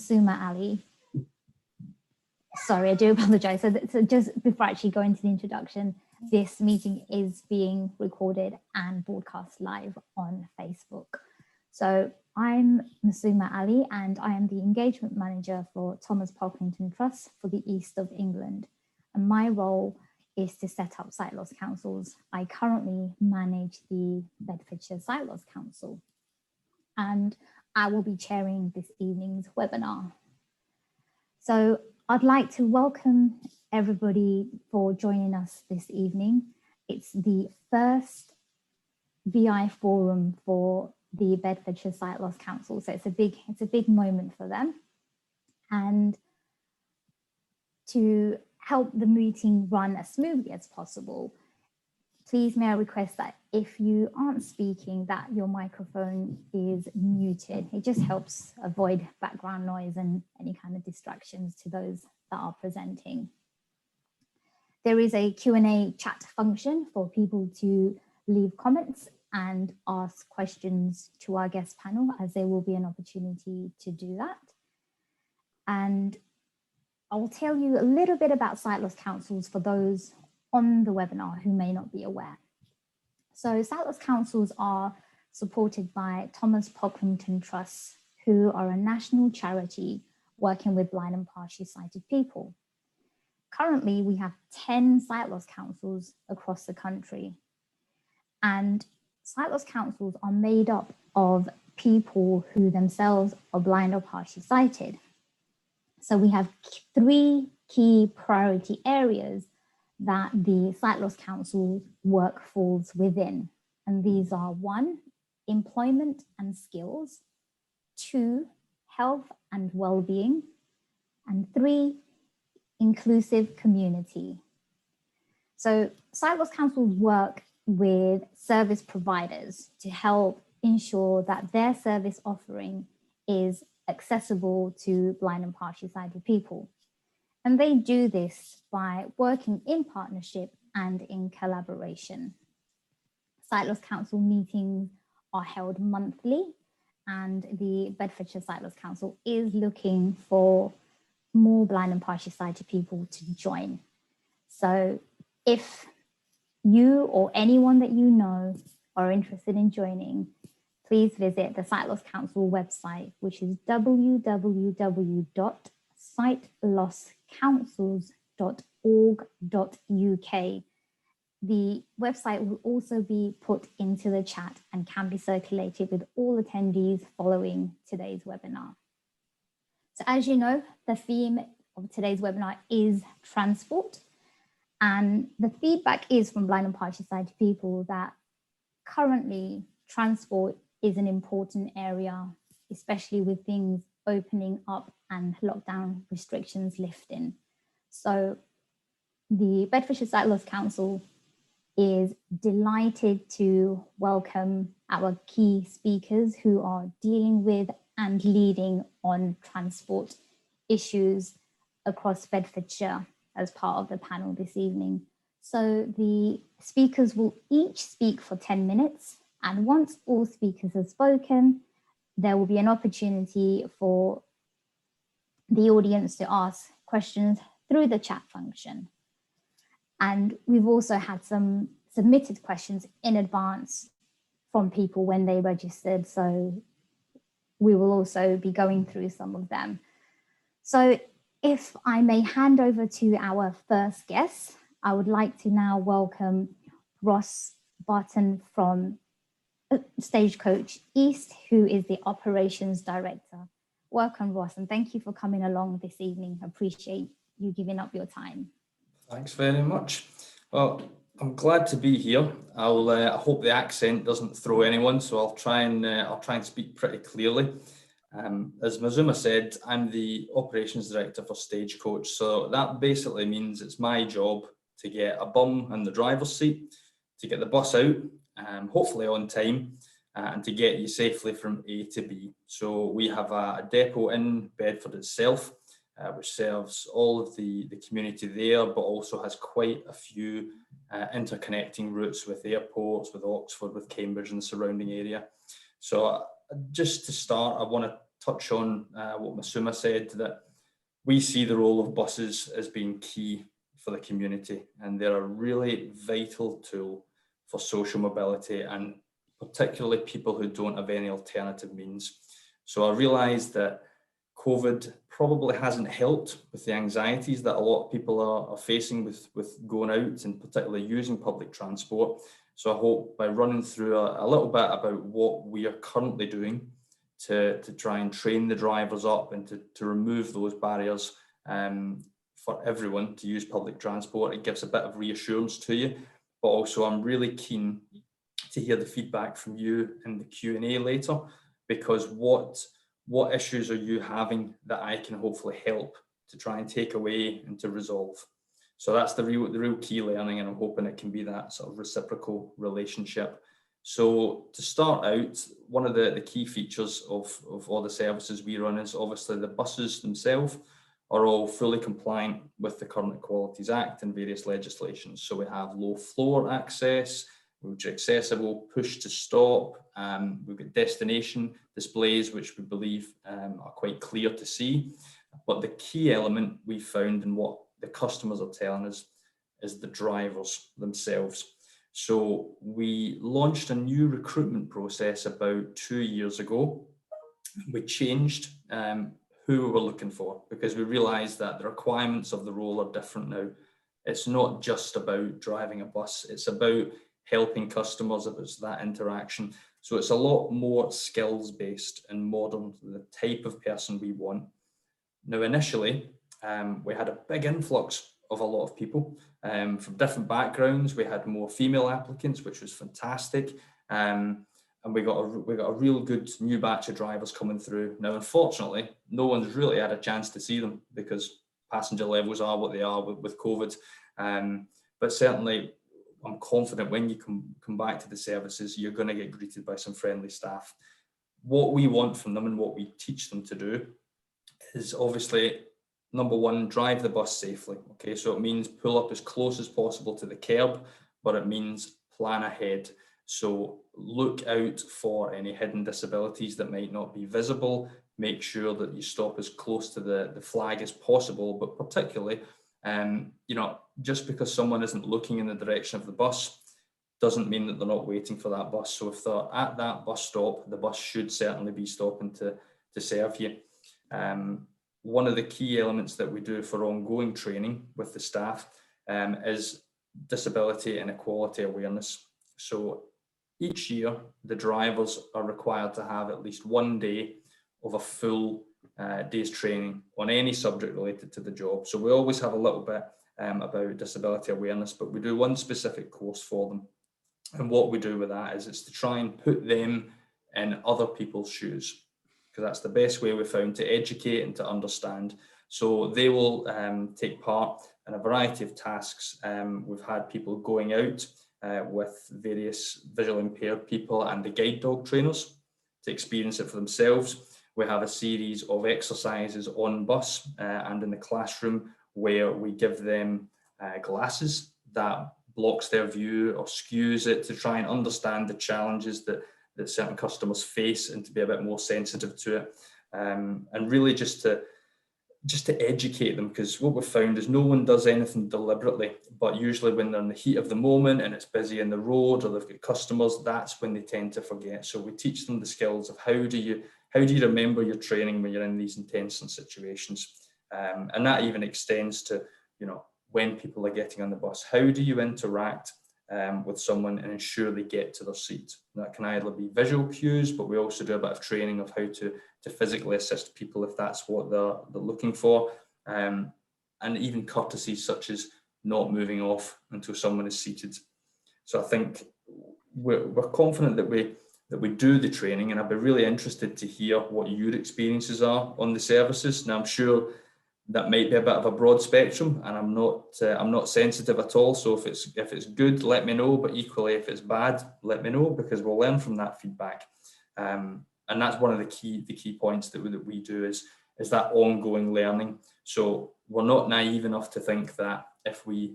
Masuma Ali. Sorry, I do apologize. So just before I actually go into the introduction, this meeting is being recorded and broadcast live on Facebook. So I'm Masuma Ali and I am the engagement manager for Thomas Pawelkiewicz Trust for the East of England. And my role is to set up Sight Loss Councils. I currently manage the Bedfordshire Sight Loss Council and I will be chairing this evening's webinar. So I'd like to welcome everybody for joining us this evening. It's the first VI forum for the Bedfordshire Sight Loss Council, so it's a big moment for them. And to help the meeting run as smoothly as possible, please may I request that if you aren't speaking, that your microphone is muted. It just helps avoid background noise and any kind of distractions to those that are presenting. There is a Q&A chat function for people to leave comments and ask questions to our guest panel, as there will be an opportunity to do that. And I'll tell you a little bit about Sight Loss Councils for those on the webinar who may not be aware. So Sight Loss Councils are supported by Thomas Pawelkiewicz Trust, who are a national charity working with blind and partially sighted people. Currently, we have 10 Sight Loss Councils across the country. And Sight Loss Councils are made up of people who themselves are blind or partially sighted. So we have 3 key priority areas that the Sight Loss Council work falls within. And these are 1, employment and skills, 2, health and well-being, and 3, inclusive community. So Sight Loss Councils work with service providers to help ensure that their service offering is accessible to blind and partially sighted people. And they do this by working in partnership and in collaboration. Sight Loss Council meetings are held monthly, and the Bedfordshire Sight Loss Council is looking for more blind and partially sighted people to join. So if you or anyone that you know are interested in joining, please visit the Sight Loss Council website, which is www.sightlosscouncils.org.uk. The website will also be put into the chat and can be circulated with all attendees following today's webinar. So as you know, the theme of today's webinar is transport. And the feedback is from blind and partially sighted people that currently transport is an important area, especially with things opening up and lockdown restrictions lifting. So the Bedfordshire Sight Loss Council is delighted to welcome our key speakers who are dealing with and leading on transport issues across Bedfordshire as part of the panel this evening. So the speakers will each speak for 10 minutes, and once all speakers have spoken, there will be an opportunity for the audience to ask questions through the chat function. And we've also had some submitted questions in advance from people when they registered, so we will also be going through some of them. So if I may hand over to our first guest, I would like to now welcome Barton from Stagecoach East, who is the Operations Director. Welcome, Ross, and thank you for coming along this evening. I appreciate you giving up your time. Thanks very much. Well, I'm glad to be here. I hope the accent doesn't throw anyone, so I'll try and speak pretty clearly. As Masuma said, I'm the Operations Director for Stagecoach, so that basically means it's my job to get a bum in the driver's seat, to get the bus out, hopefully on time, and to get you safely from A to B. So we have a depot in Bedford itself, which serves all of the community there, but also has quite a few interconnecting routes with airports, with Oxford, with Cambridge and the surrounding area. So just to start, I want to touch on what Masuma said, that we see the role of buses as being key for the community, and they're a really vital tool for social mobility, and particularly people who don't have any alternative means. So I realise that COVID probably hasn't helped with the anxieties that a lot of people are facing with going out and particularly using public transport. So I hope by running through a little bit about what we are currently doing to try and train the drivers up and to remove those barriers for everyone to use public transport, it gives a bit of reassurance to you. But also I'm really keen to hear the feedback from you in the Q&A later, because what issues are you having that I can hopefully help to try and take away and to resolve? So that's the real key learning, and I'm hoping it can be that sort of reciprocal relationship. So to start out, one of the key features of all the services we run is obviously the buses themselves are all fully compliant with the Current Equalities Act and various legislations. So we have low floor access, which are accessible, push to stop. We've got destination displays, which we believe are quite clear to see. But the key element we found in what the customers are telling us is the drivers themselves. So we launched a new recruitment process about 2 years ago. We changed who we were looking for, because we realised that the requirements of the role are different now. It's not just about driving a bus, it's about helping customers, it's that interaction. So it's a lot more skills based and modern, the type of person we want. Now initially, we had a big influx of a lot of people from different backgrounds. We had more female applicants, which was fantastic. And we got a real good new batch of drivers coming through. Now, unfortunately, no one's really had a chance to see them because passenger levels are what they are with COVID. But certainly, I'm confident when you come back to the services, you're going to get greeted by some friendly staff. What we want from them and what we teach them to do is obviously, number one, drive the bus safely. Okay, so it means pull up as close as possible to the curb, but it means plan ahead. So look out for any hidden disabilities that might not be visible. Make sure that you stop as close to the flag as possible, but particularly, just because someone isn't looking in the direction of the bus doesn't mean that they're not waiting for that bus. So if they're at that bus stop, the bus should certainly be stopping to serve you. One of the key elements that we do for ongoing training with the staff is disability and equality awareness. So each year, the drivers are required to have at least 1 day of a full day's training on any subject related to the job. So we always have a little bit about disability awareness, but we do one specific course for them. And what we do with that is it's to try and put them in other people's shoes, because that's the best way we've found to educate and to understand. So they will take part in a variety of tasks. We've had people going out with various visually impaired people and the guide dog trainers to experience it for themselves. We have a series of exercises on bus and in the classroom where we give them glasses that blocks their view or skews it to try and understand the challenges that certain customers face and to be a bit more sensitive to it. And really just to educate them, because what we've found is no one does anything deliberately, but usually when they're in the heat of the moment and it's busy in the road or they've got customers, that's when they tend to forget. So we teach them the skills of how do you remember your training when you're in these intense situations. And that even extends to, when people are getting on the bus, how do you interact with someone and ensure they get to their seat? That can either be visual cues, but we also do a bit of training of how to physically assist people if that's what they're looking for, and even courtesies such as not moving off until someone is seated. So I think we're confident that we do the training, and I'd be really interested to hear what your experiences are on the services. Now I'm sure that might be a bit of a broad spectrum, and I'm not sensitive at all. So if it's good, let me know. But equally, if it's bad, let me know, because we'll learn from that feedback. And that's one of the key points that we do is that ongoing learning. So we're not naive enough to think that if we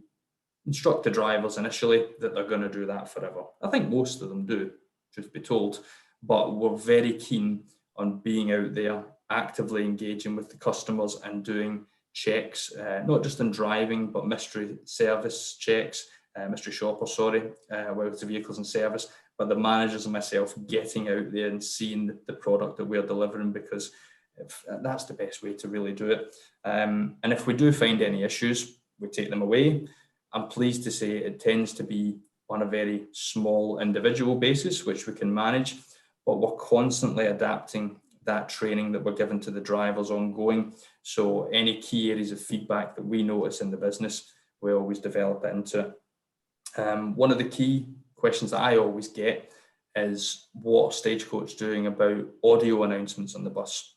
instruct the drivers initially that they're going to do that forever. I think most of them do, truth be told. But we're very keen on being out there actively engaging with the customers and doing checks, not just in driving, but mystery service checks, mystery shopper, with the vehicles in service, but the managers and myself getting out there and seeing the product that we're delivering, because that's the best way to really do it. And if we do find any issues, we take them away. I'm pleased to say it tends to be on a very small individual basis, which we can manage, but we're constantly adapting that training that we're given to the drivers ongoing. So any key areas of feedback that we notice in the business, we always develop it into. One of the key questions that I always get is, what are Stagecoach doing about audio announcements on the bus?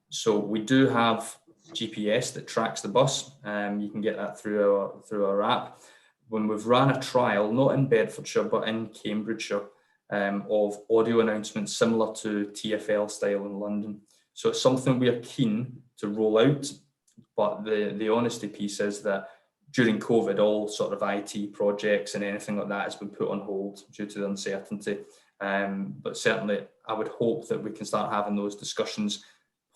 So we do have GPS that tracks the bus. You can get that through our app. When we've ran a trial, not in Bedfordshire, but in Cambridgeshire, of audio announcements similar to TfL style in London. So it's something we are keen to roll out, but the honesty piece is that during COVID, all sort of IT projects and anything like that has been put on hold due to the uncertainty. But certainly I would hope that we can start having those discussions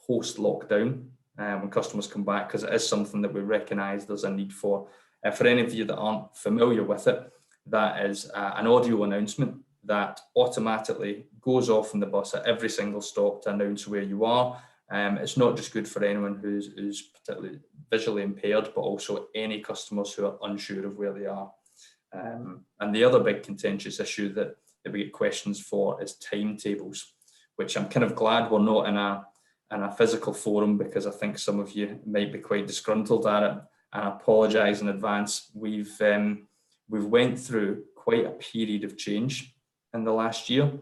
post-lockdown when customers come back, because it is something that we recognise there's a need for. For any of you that aren't familiar with it, that is an audio announcement that automatically goes off in the bus at every single stop to announce where you are. It's not just good for anyone who's particularly visually impaired, but also any customers who are unsure of where they are. And the other big contentious issue that we get questions for is timetables, which I'm kind of glad we're not in a physical forum, because I think some of you might be quite disgruntled at it, and I apologise in advance. We've went through quite a period of change in the last year,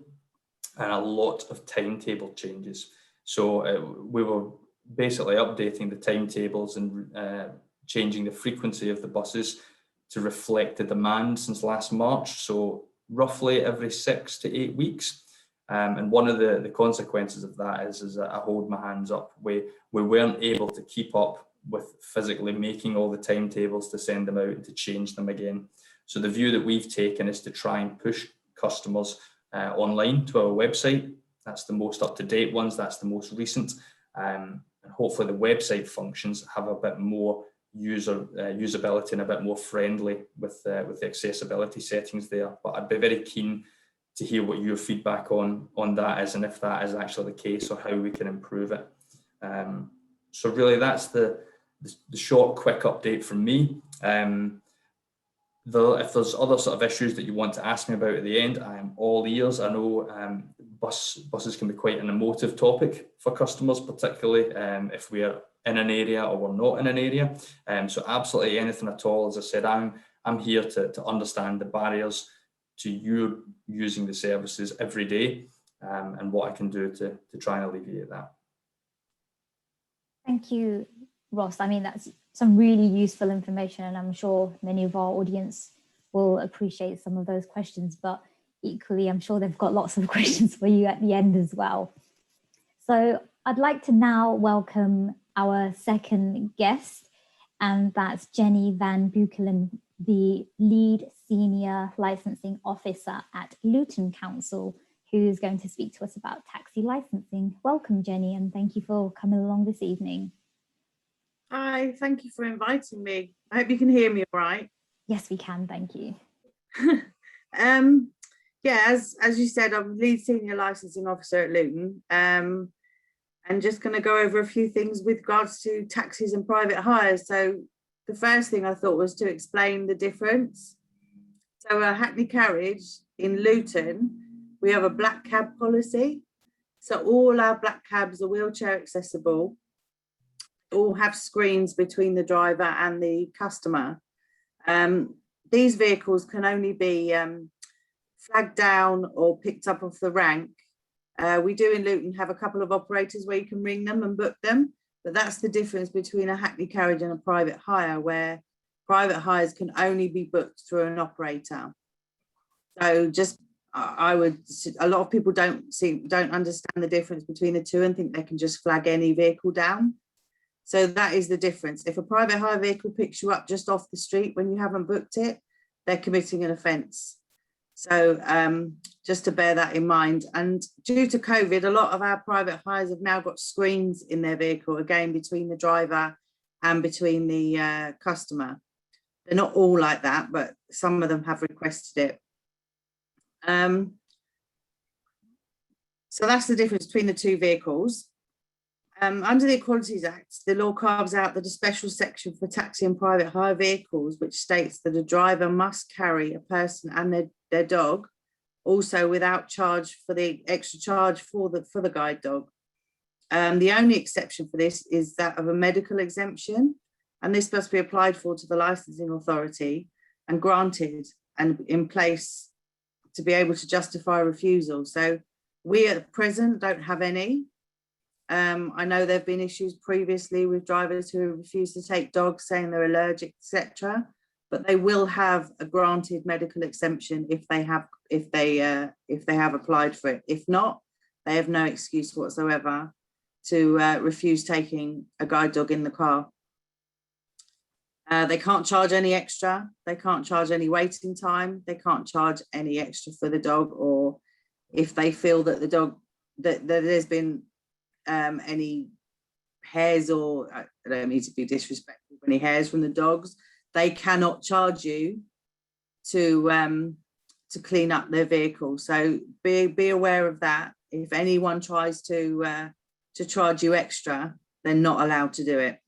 and a lot of timetable changes. So we were basically updating the timetables and changing the frequency of the buses to reflect the demand since last March. So roughly every 6 to 8 weeks. And one of the consequences of that is that I hold my hands up. We weren't able to keep up with physically making all the timetables to send them out and to change them again. So the view that we've taken is to try and push customers online to our website. That's the most up-to-date ones, that's the most recent. And hopefully the website functions have a bit more usability and a bit more friendly with the accessibility settings there. But I'd be very keen to hear what your feedback on that is, and if that is actually the case, or how we can improve it. So really that's the short, quick update from me. If there's other sort of issues that you want to ask me about at the end, I am all ears. I know buses can be quite an emotive topic for customers, particularly if we are in an area or we're not in an area. So absolutely anything at all. As I said, I'm here to understand the barriers to you using the services every day, and what I can do to try and alleviate that. Thank you, Ross. I mean, that's some really useful information, and I'm sure many of our audience will appreciate some of those questions, but equally, I'm sure they've got lots of questions for you at the end as well. So I'd like to now welcome our second guest, and that's Jenny van Beukelen, the lead senior licensing officer at Luton Council, who's going to speak to us about taxi licensing. Welcome, Jenny, and thank you for coming along this evening. Hi, thank you for inviting me. I hope you can hear me all right. Yes, we can, thank you. Yeah, as you said, I'm lead senior licensing officer at Luton, and just going to go over a few things with regards to taxis and private hires. So the first thing I thought was to explain the difference. So a Hackney carriage in Luton, we have a black cab policy. So all our black cabs are wheelchair accessible, all have screens between the driver and the customer. These vehicles can only be flagged down or picked up off the rank. We do in Luton have a couple of operators where you can ring them and book them, but that's the difference between a Hackney carriage and a private hire, where private hires can only be booked through an operator. So just a lot of people don't understand the difference between the two and think they can just flag any vehicle down. So that is the difference. If a private hire vehicle picks you up just off the street when you haven't booked it, they're committing an offence. So just to bear that in mind. And due to COVID, a lot of our private hires have now got screens in their vehicle, again, between the driver and between the customer. They're not all like that, but some of them have requested it. So that's the difference between the two vehicles. Under the Equalities Act, the law carves out the special section for taxi and private hire vehicles, which states that a driver must carry a person and their dog, also without charge for the extra charge for the guide dog. The only exception for this is that of a medical exemption, and this must be applied for to the licensing authority and granted and in place to be able to justify refusal. So we at present don't have any. I know there have been issues previously with drivers who refuse to take dogs, saying they're allergic, etc. But they will have a granted medical exemption if they have applied for it. If not, they have no excuse whatsoever to refuse taking a guide dog in the car. They can't charge any extra. They can't charge any waiting time. They can't charge any extra for the dog, or if they feel that the dog that there's been any hairs, or I don't mean to be disrespectful, any hairs from the dogs, they cannot charge you to clean up their vehicle. So be aware of that. If anyone tries to charge you extra, they're not allowed to do it.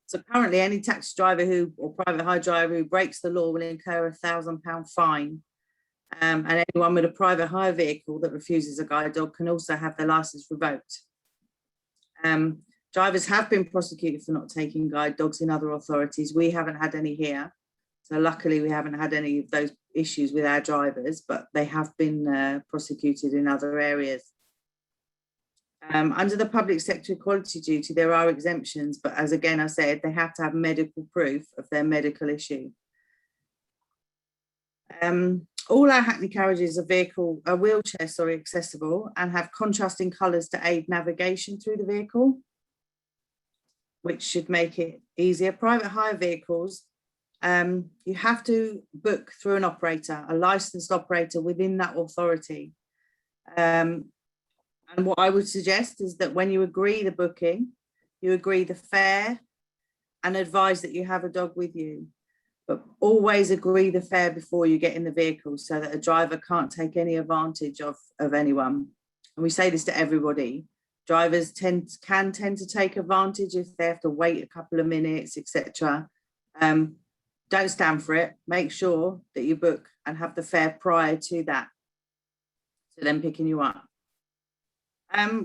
So currently, any taxi driver or private hire driver who breaks the law will incur a £1,000 fine. And anyone with a private hire vehicle that refuses a guide dog can also have their licence revoked. Drivers have been prosecuted for not taking guide dogs in other authorities. We haven't had any here. So luckily we haven't had any of those issues with our drivers, but they have been prosecuted in other areas. Under the public sector equality duty, there are exemptions, but as again I said, they have to have medical proof of their medical issue. All our Hackney carriages are wheelchair accessible and have contrasting colours to aid navigation through the vehicle, which should make it easier. Private hire vehicles, you have to book through an operator, a licensed operator within that authority. And what I would suggest is that when you agree the booking, you agree the fare and advise that you have a dog with you. But always agree the fare before you get in the vehicle so that a driver can't take any advantage of anyone. And we say this to everybody. Drivers can tend to take advantage if they have to wait a couple of minutes, etc. Don't stand for it. Make sure that you book and have the fare prior to that, to them picking you up.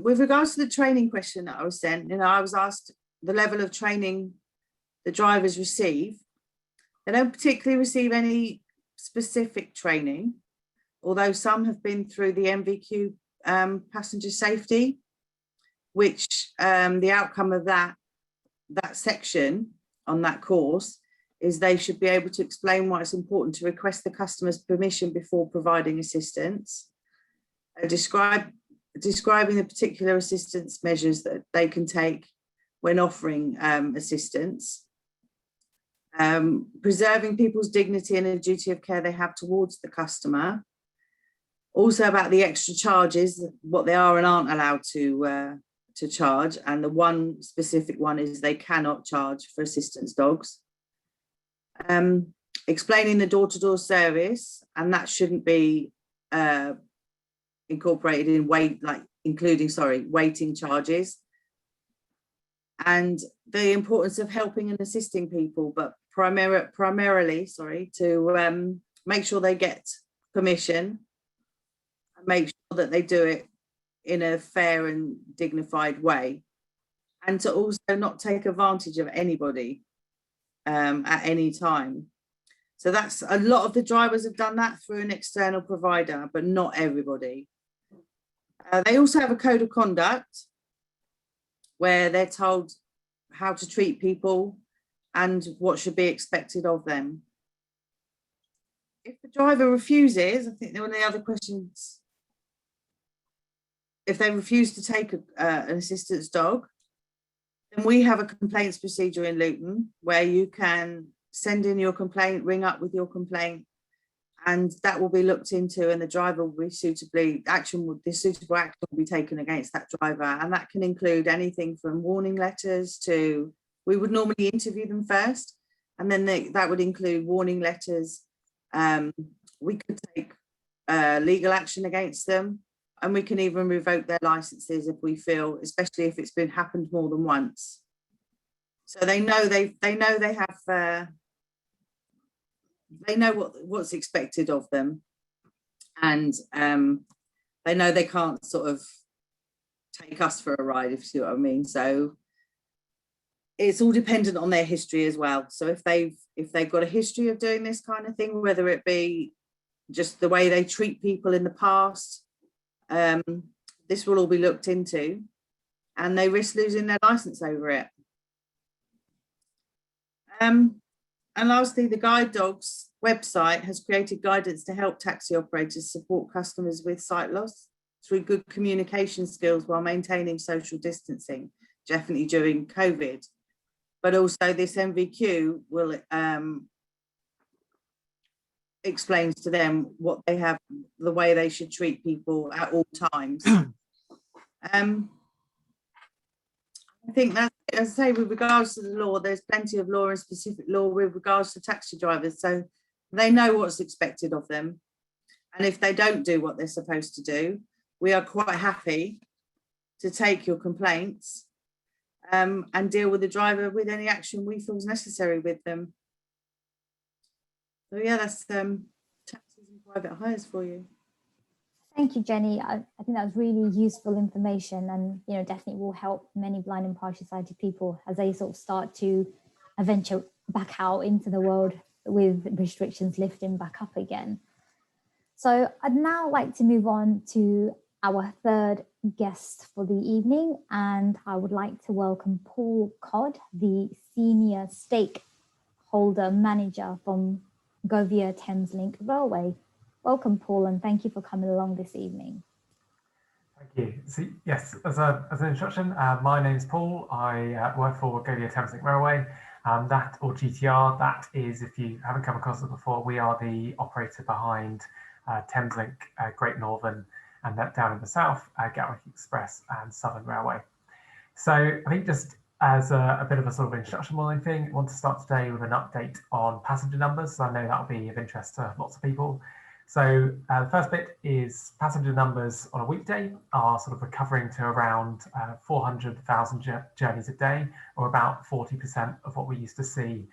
With regards to the training question that I was sent, I was asked the level of training the drivers receive. They don't particularly receive any specific training, although some have been through the MVQ passenger safety, which the outcome of that section on that course is they should be able to explain why it's important to request the customer's permission before providing assistance, describing the particular assistance measures that they can take when offering assistance, preserving people's dignity and the duty of care they have towards the customer. Also about the extra charges, what they are and aren't allowed to charge. And the one specific one is they cannot charge for assistance dogs. Explaining the door-to-door service, and that shouldn't be incorporated in waiting charges. And the importance of helping and assisting people, but primarily to make sure they get permission and make sure that they do it in a fair and dignified way, and to also not take advantage of anybody at any time. So that's a lot of the drivers have done that through an external provider, but not everybody. They also have a code of conduct where they're told how to treat people and what should be expected of them. If the driver refuses, I think one of the other questions, if they refuse to take an assistance dog, then we have a complaints procedure in Luton where you can send in your complaint, ring up with your complaint, and that will be looked into, and the driver will be suitable action will be taken against that driver, and that can include anything from warning letters to, we would normally interview them first, and then that would include warning letters. We could take legal action against them, and we can even revoke their licenses if we feel, especially if it's been happened more than once. So they know they know what's expected of them, and they know they can't sort of take us for a ride, if you see what I mean. So it's all dependent on their history as well. So if they've got a history of doing this kind of thing, whether it be just the way they treat people in the past, this will all be looked into, and they risk losing their license over it. And lastly, the Guide Dogs website has created guidance to help taxi operators support customers with sight loss through good communication skills while maintaining social distancing, definitely during COVID. But also this MVQ will explains to them what they have, the way they should treat people at all times. I think that, as I say, with regards to the law, there's plenty of law and specific law with regards to taxi drivers, so they know what's expected of them. And if they don't do what they're supposed to do, we are quite happy to take your complaints and deal with the driver with any action we feel is necessary with them. So yeah, that's taxis and private hires for you. Thank you, Jenny. I think that was really useful information, and definitely will help many blind and partially sighted people as they sort of start to venture back out into the world with restrictions lifting back up again. So I'd now like to move on to our third guest for the evening, and I would like to welcome Paul Codd, the Senior Stakeholder Manager from Govia Thameslink Railway. Welcome, Paul, and thank you for coming along this evening. Thank you. So, yes, as an introduction, my name is Paul. I work for Govia Thameslink Railway. That, or GTR, that is, if you haven't come across it before, we are the operator behind Thameslink, Great Northern, and that down in the south, Gatwick Express and Southern Railway. So I think just as a bit of a sort of introduction more than anything, I want to start today with an update on passenger numbers. So I know that will be of interest to lots of people. So the first bit is passenger numbers on a weekday are sort of recovering to around 400,000 journeys a day, or about 40% of what we used to see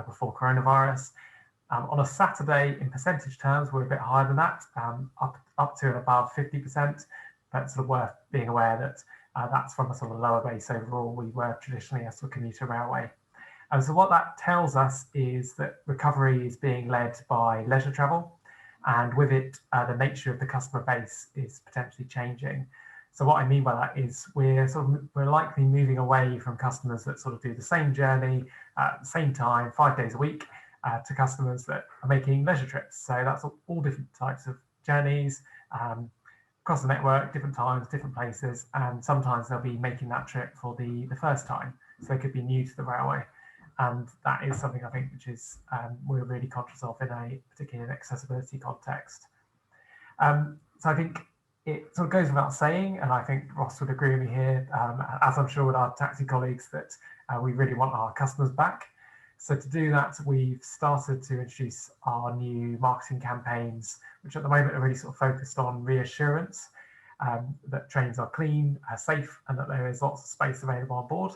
before coronavirus. On a Saturday, in percentage terms, we're a bit higher than that, up to and above 50%, but sort of worth being aware that that's from a sort of lower base overall. We were traditionally a sort of commuter railway. And so what that tells us is that recovery is being led by leisure travel, and with it, the nature of the customer base is potentially changing. So what I mean by that is we're likely moving away from customers that sort of do the same journey at the same time, 5 days a week, to customers that are making leisure trips. So that's all different types of journeys across the network, different times, different places, and sometimes they'll be making that trip for the first time. So they could be new to the railway. And that is something I think which is we're really conscious of in a particular accessibility context. So I think it sort of goes without saying, and I think Ross would agree with me here, as I'm sure with our taxi colleagues, that we really want our customers back. So to do that, we've started to introduce our new marketing campaigns, which at the moment are really sort of focused on reassurance, that trains are clean, safe, and that there is lots of space available on board.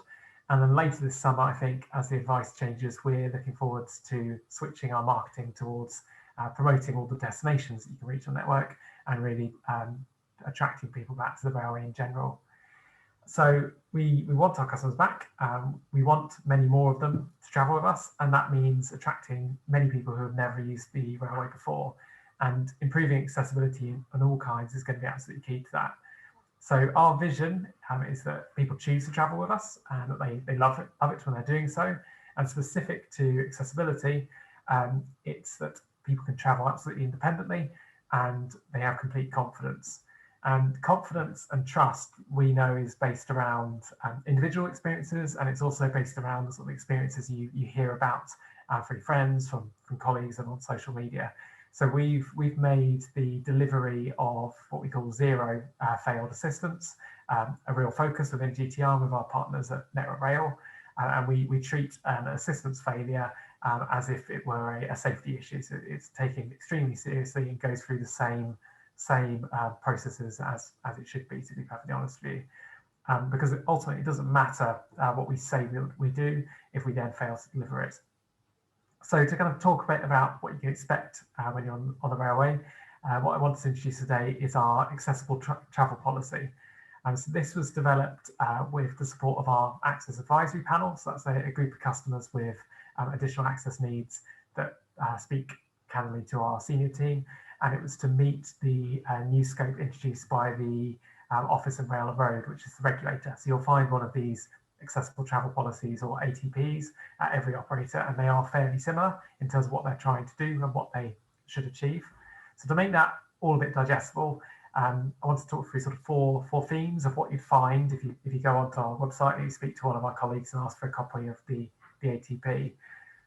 And then later this summer, I think, as the advice changes, we're looking forward to switching our marketing towards promoting all the destinations that you can reach on the network and really attracting people back to the railway in general. So we want our customers back. We want many more of them to travel with us, and that means attracting many people who have never used the railway before. And improving accessibility on all kinds is going to be absolutely key to that. So our vision is that people choose to travel with us and that they love it when they're doing so. And specific to accessibility, it's that people can travel absolutely independently and they have complete confidence. And confidence and trust, we know, is based around individual experiences, and it's also based around the sort of experiences you hear about from your friends, from colleagues and on social media. So we've made the delivery of what we call zero failed assistance a real focus within GTR with our partners at Network Rail, and we treat an assistance failure as if it were a safety issue. So it's taken extremely seriously and goes through the same processes as it should be, to be perfectly honest with you. Because ultimately it doesn't matter what we say we do if we then fail to deliver it. So to kind of talk a bit about what you can expect when you're on the railway, what I want to introduce today is our accessible travel policy. So this was developed with the support of our Access Advisory Panel. So that's a group of customers with additional access needs that speak candidly to our senior team. And it was to meet the new scope introduced by the Office of Rail and Road, which is the regulator. So you'll find one of these accessible travel policies, or ATPs, at every operator, and they are fairly similar in terms of what they're trying to do and what they should achieve. So to make that all a bit digestible, I want to talk through sort of four themes of what you'd find if you go onto our website and you speak to one of our colleagues and ask for a copy of the ATP.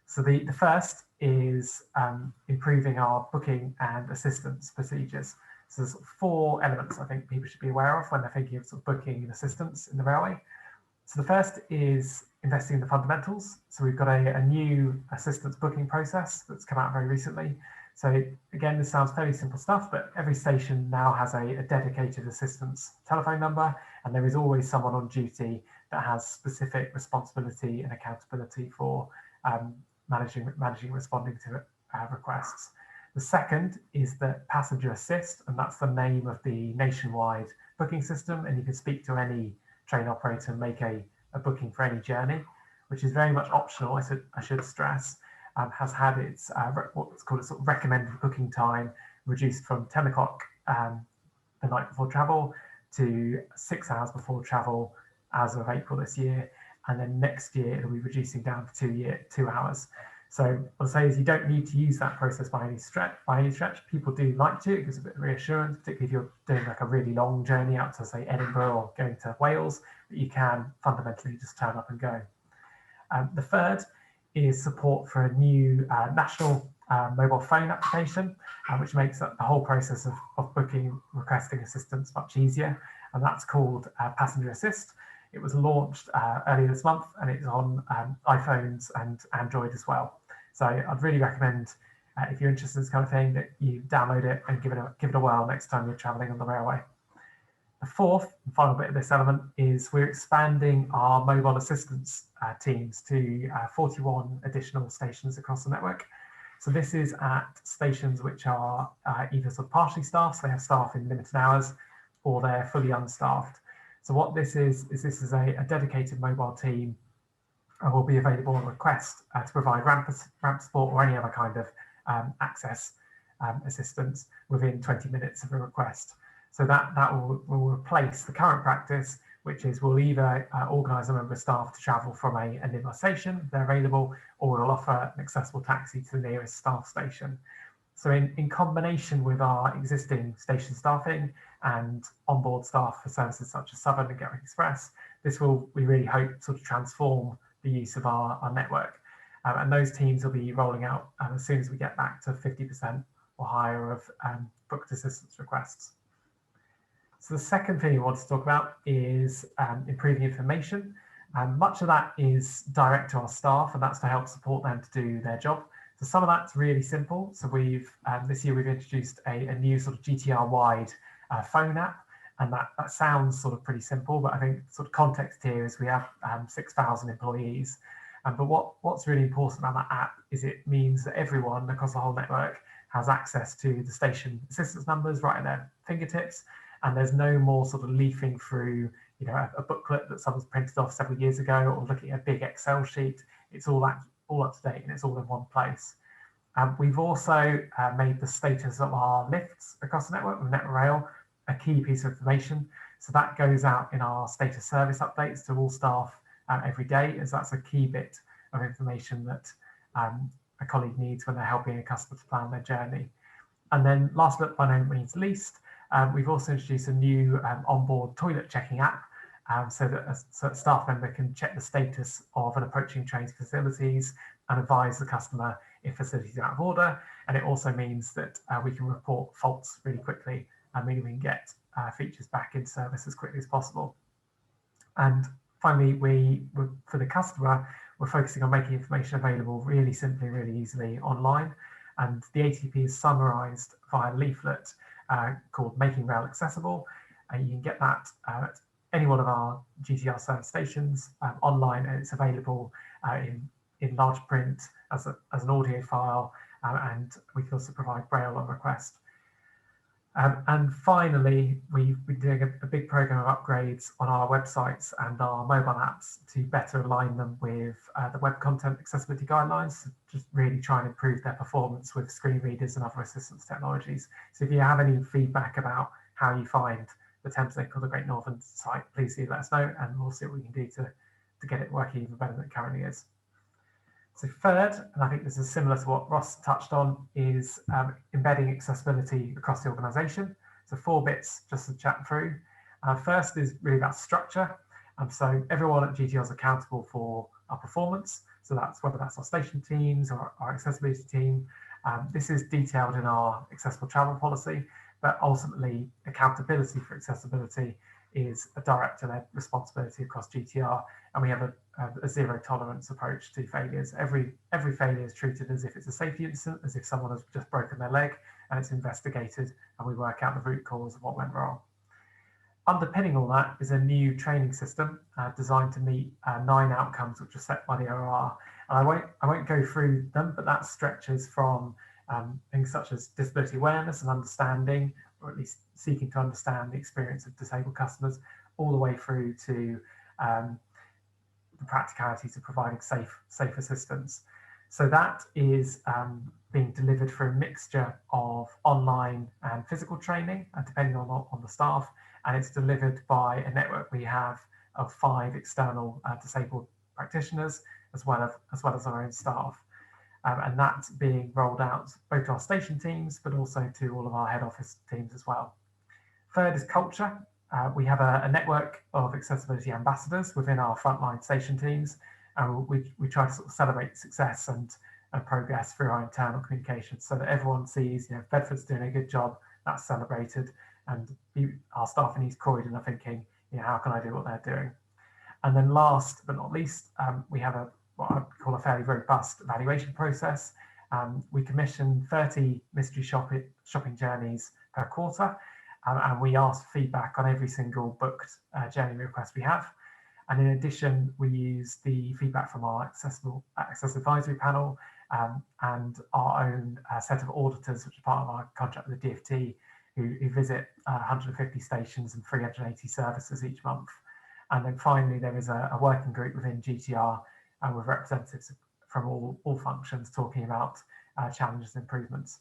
So the first is improving our booking and assistance procedures. So there's 4 elements I think people should be aware of when they're thinking of sort of booking and assistance in the railway. So the first is investing in the fundamentals. So we've got a new assistance booking process that's come out very recently. So again, this sounds fairly simple stuff, but every station now has a dedicated assistance telephone number, and there is always someone on duty that has specific responsibility and accountability for managing and responding to requests. The second is the passenger assist, and that's the name of the nationwide booking system, and you can speak to any train operator and make a booking for any journey, which is very much optional, I should stress. Has had its what's called a sort of recommended booking time reduced from 10 o'clock the night before travel to 6 hours before travel as of April this year, and then next year it'll be reducing down to 2 hours. So what I'll say is you don't need to use that process by any stretch. People do like to. It gives a bit of reassurance, particularly if you're doing like a really long journey out to, say, Edinburgh or going to Wales, that you can fundamentally just turn up and go. The third is support for a new national mobile phone application, which makes the whole process of booking, requesting assistance much easier, and that's called Passenger Assist. It was launched earlier this month, and it's on iPhones and Android as well. So I'd really recommend, if you're interested in this kind of thing, that you download it and give it a whirl next time you're travelling on the railway. The fourth and final bit of this element is we're expanding our mobile assistance teams to 41 additional stations across the network. So this is at stations which are either sort of partially staffed, so they have staff in limited hours, or they're fully unstaffed. So what this is this is a dedicated mobile team and will be available on request to provide ramp support or any other kind of access assistance within 20 minutes of a request. So that will replace the current practice, which is we'll either organise a member of staff to travel from a nearby station if they're available, or we'll offer an accessible taxi to the nearest staff station. So in combination with our existing station staffing and onboard staff for services such as Southern and Gatwick Express, this will, we really hope, sort of transform the use of our network. And those teams will be rolling out as soon as we get back to 50% or higher of booked assistance requests. So the second thing we want to talk about is improving information. Much of that is direct to our staff, and that's to help support them to do their job. So some of that's really simple. So we've this year we've introduced a new sort of GTR-wide phone app, and that sounds sort of pretty simple, but I think sort of context here is we have 6,000 employees. But what's really important about that app is it means that everyone across the whole network has access to the station assistance numbers right at their fingertips, and there's no more sort of leafing through, you know, a booklet that someone's printed off several years ago, or looking at a big Excel sheet. It's all up to date and it's all in one place. We've also made the status of our lifts across the network with Network Rail a key piece of information. So that goes out in our status service updates to all staff every day, as that's a key bit of information that a colleague needs when they're helping a customer to plan their journey. And then last but by no means least, we've also introduced a new onboard toilet checking app, so that a staff member can check the status of an approaching train's facilities and advise the customer if facilities are out of order. And it also means that we can report faults really quickly, meaning we can get features back in service as quickly as possible. And finally, for the customer, we're focusing on making information available really simply, really easily online. And the ATP is summarised via a leaflet called Making Rail Accessible. And you can get that at any one of our GTR service stations online, and it's available in large print as an audio file, and we can also provide Braille on request. And finally, we've been doing a big program of upgrades on our websites and our mobile apps to better align them with the Web Content Accessibility Guidelines, just really try and improve their performance with screen readers and other assistance technologies. So if you have any feedback about how you find the Thameslink or the Great Northern site, please do let us know, and we'll see what we can do to get it working even better than it currently is. So third, and I think this is similar to what Ross touched on, is embedding accessibility across the organisation. So 4 bits just to chat through. First is really about structure. So everyone at GTR is accountable for our performance. So that's whether that's our station teams or our accessibility team. This is detailed in our accessible travel policy, but ultimately accountability for accessibility is a director-led responsibility across GTR, and we have a zero tolerance approach to failures. Every failure is treated as if it's a safety incident, as if someone has just broken their leg, and it's investigated, and we work out the root cause of what went wrong. Underpinning all that is a new training system designed to meet 9 outcomes which are set by the OR. And I won't go through them, but that stretches from things such as disability awareness and understanding, or at least seeking to understand the experience of disabled customers, all the way through to the practicalities of providing safe assistance. So that is being delivered through a mixture of online and physical training, depending on the staff, and it's delivered by a network we have of 5 external disabled practitioners, as well as our own staff. And that's being rolled out both to our station teams, but also to all of our head office teams as well. Third is culture. We have a network of accessibility ambassadors within our frontline station teams, and we try to sort of celebrate success and progress through our internal communication, so that everyone sees, you know, Bedford's doing a good job, that's celebrated, and our staff in East Croydon are thinking, you know, how can I do what they're doing? And then last but not least, we have what I call a fairly robust evaluation process. We commission 30 mystery shopping journeys per quarter, and we ask feedback on every single booked journey request we have. And in addition, we use the feedback from our access advisory panel and our own set of auditors, which are part of our contract with the DfT, who visit 150 stations and 380 services each month. And then finally, there is a working group within GTR with representatives from all functions talking about challenges and improvements.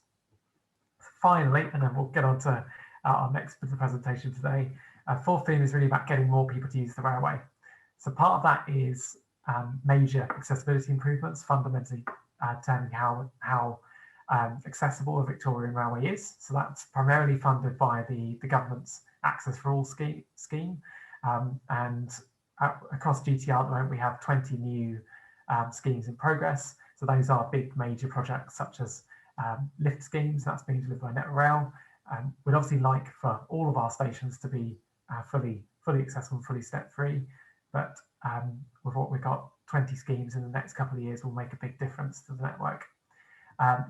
Finally, and then we'll get on to our next bit of the presentation today, fourth theme is really about getting more people to use the railway. So part of that is major accessibility improvements, fundamentally determining how accessible a Victorian railway is. So that's primarily funded by the government's Access for All scheme. And across GTR at the moment, we have 20 new schemes in progress. So those are big major projects such as lift schemes, that's being delivered by Network Rail. We'd obviously like for all of our stations to be fully accessible and fully step-free, but with what we've got, 20 schemes in the next couple of years will make a big difference to the network.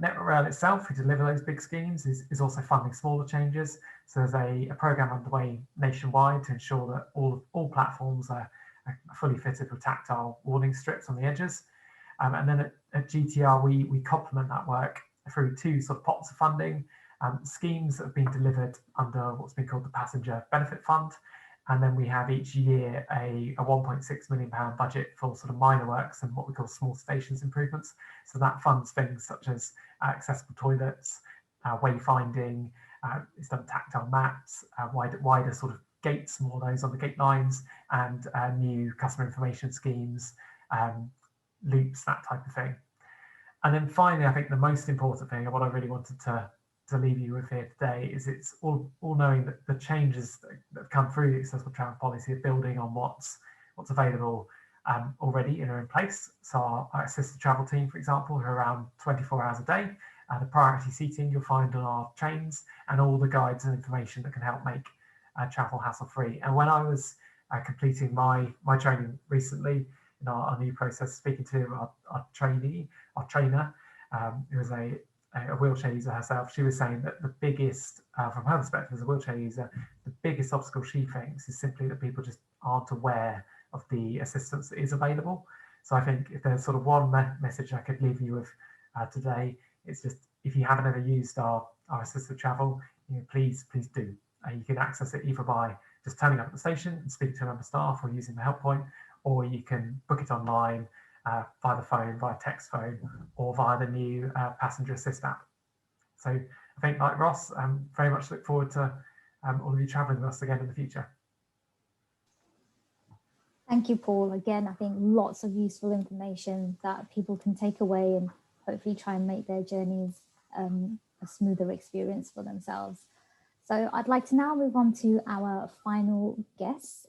Network Rail itself, who deliver those big schemes, is also funding smaller changes. So there's a programme underway nationwide to ensure that all platforms are fully fitted with tactile warning strips on the edges. And then at GTR, we complement that work through 2 sort of pots of funding, schemes that have been delivered under what's been called the Passenger Benefit Fund. And then we have each year a £1.6 million budget for sort of minor works and what we call small stations improvements. So that funds things such as accessible toilets, wayfinding, it's done tactile maps, wider sort of gates, more of those on the gate lines, and new customer information schemes, loops, that type of thing. And then finally, I think the most important thing, and what I really wanted to to leave you with here today is it's all knowing that the changes that have come through the accessible travel policy are building on what's available already and are in place. So our assisted travel team, for example, who are around 24 hours a day, the priority seating you'll find on our trains, and all the guides and information that can help make travel hassle-free. And when I was completing my training recently in our new process, speaking to our trainer, who was a wheelchair user herself, she was saying that the biggest, from her perspective as a wheelchair user, the biggest obstacle she thinks is simply that people just aren't aware of the assistance that is available. So I think if there's sort of one message I could leave you with today, it's just, if you haven't ever used our assisted travel, please do. You can access it either by just turning up at the station and speaking to a member of staff, or using the help point, or you can book it online via the phone, via text phone, or via the new passenger assist app. So I think, like Ross, very much look forward to all of you travelling with us again in the future. Thank you, Paul. Again, I think lots of useful information that people can take away and hopefully try and make their journeys a smoother experience for themselves. So I'd like to now move on to our final guests,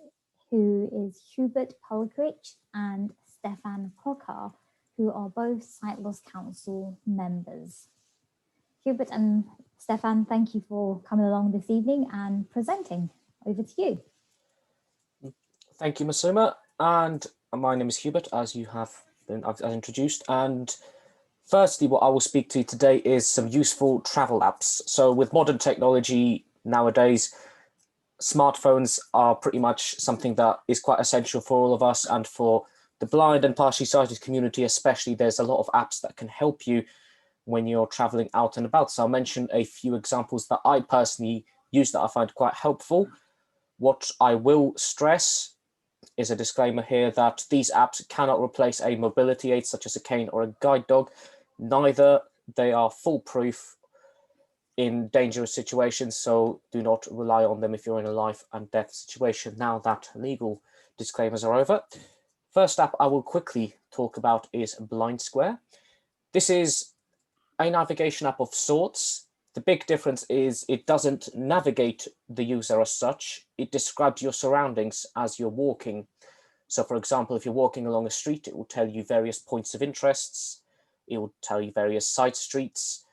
who is Hubert Pawelkiewicz and Stefan Crocker, who are both Sight Loss Council members. Hubert and Stefan, thank you for coming along this evening and presenting. Over to you. Thank you, Masuma. And my name is Hubert, as you have been introduced. And firstly, what I will speak to today is some useful travel apps. So with modern technology nowadays, smartphones are pretty much something that is quite essential for all of us, and for the blind and partially sighted community especially. There's a lot of apps that can help you when you're traveling out and about. So I'll mention a few examples that I personally use that I find quite helpful. What I will stress is a disclaimer here that these apps cannot replace a mobility aid such as a cane or a guide dog. Neither they are foolproof in dangerous situations, so do not rely on them if you're in a life and death situation. Now that legal disclaimers are over, first app I will quickly talk about is Blind Square. This is a navigation app of sorts. The big difference is it doesn't navigate the user as such. It describes your surroundings as you're walking. So for example, if you're walking along a street, it will tell you various points of interests. It will tell you various side streets,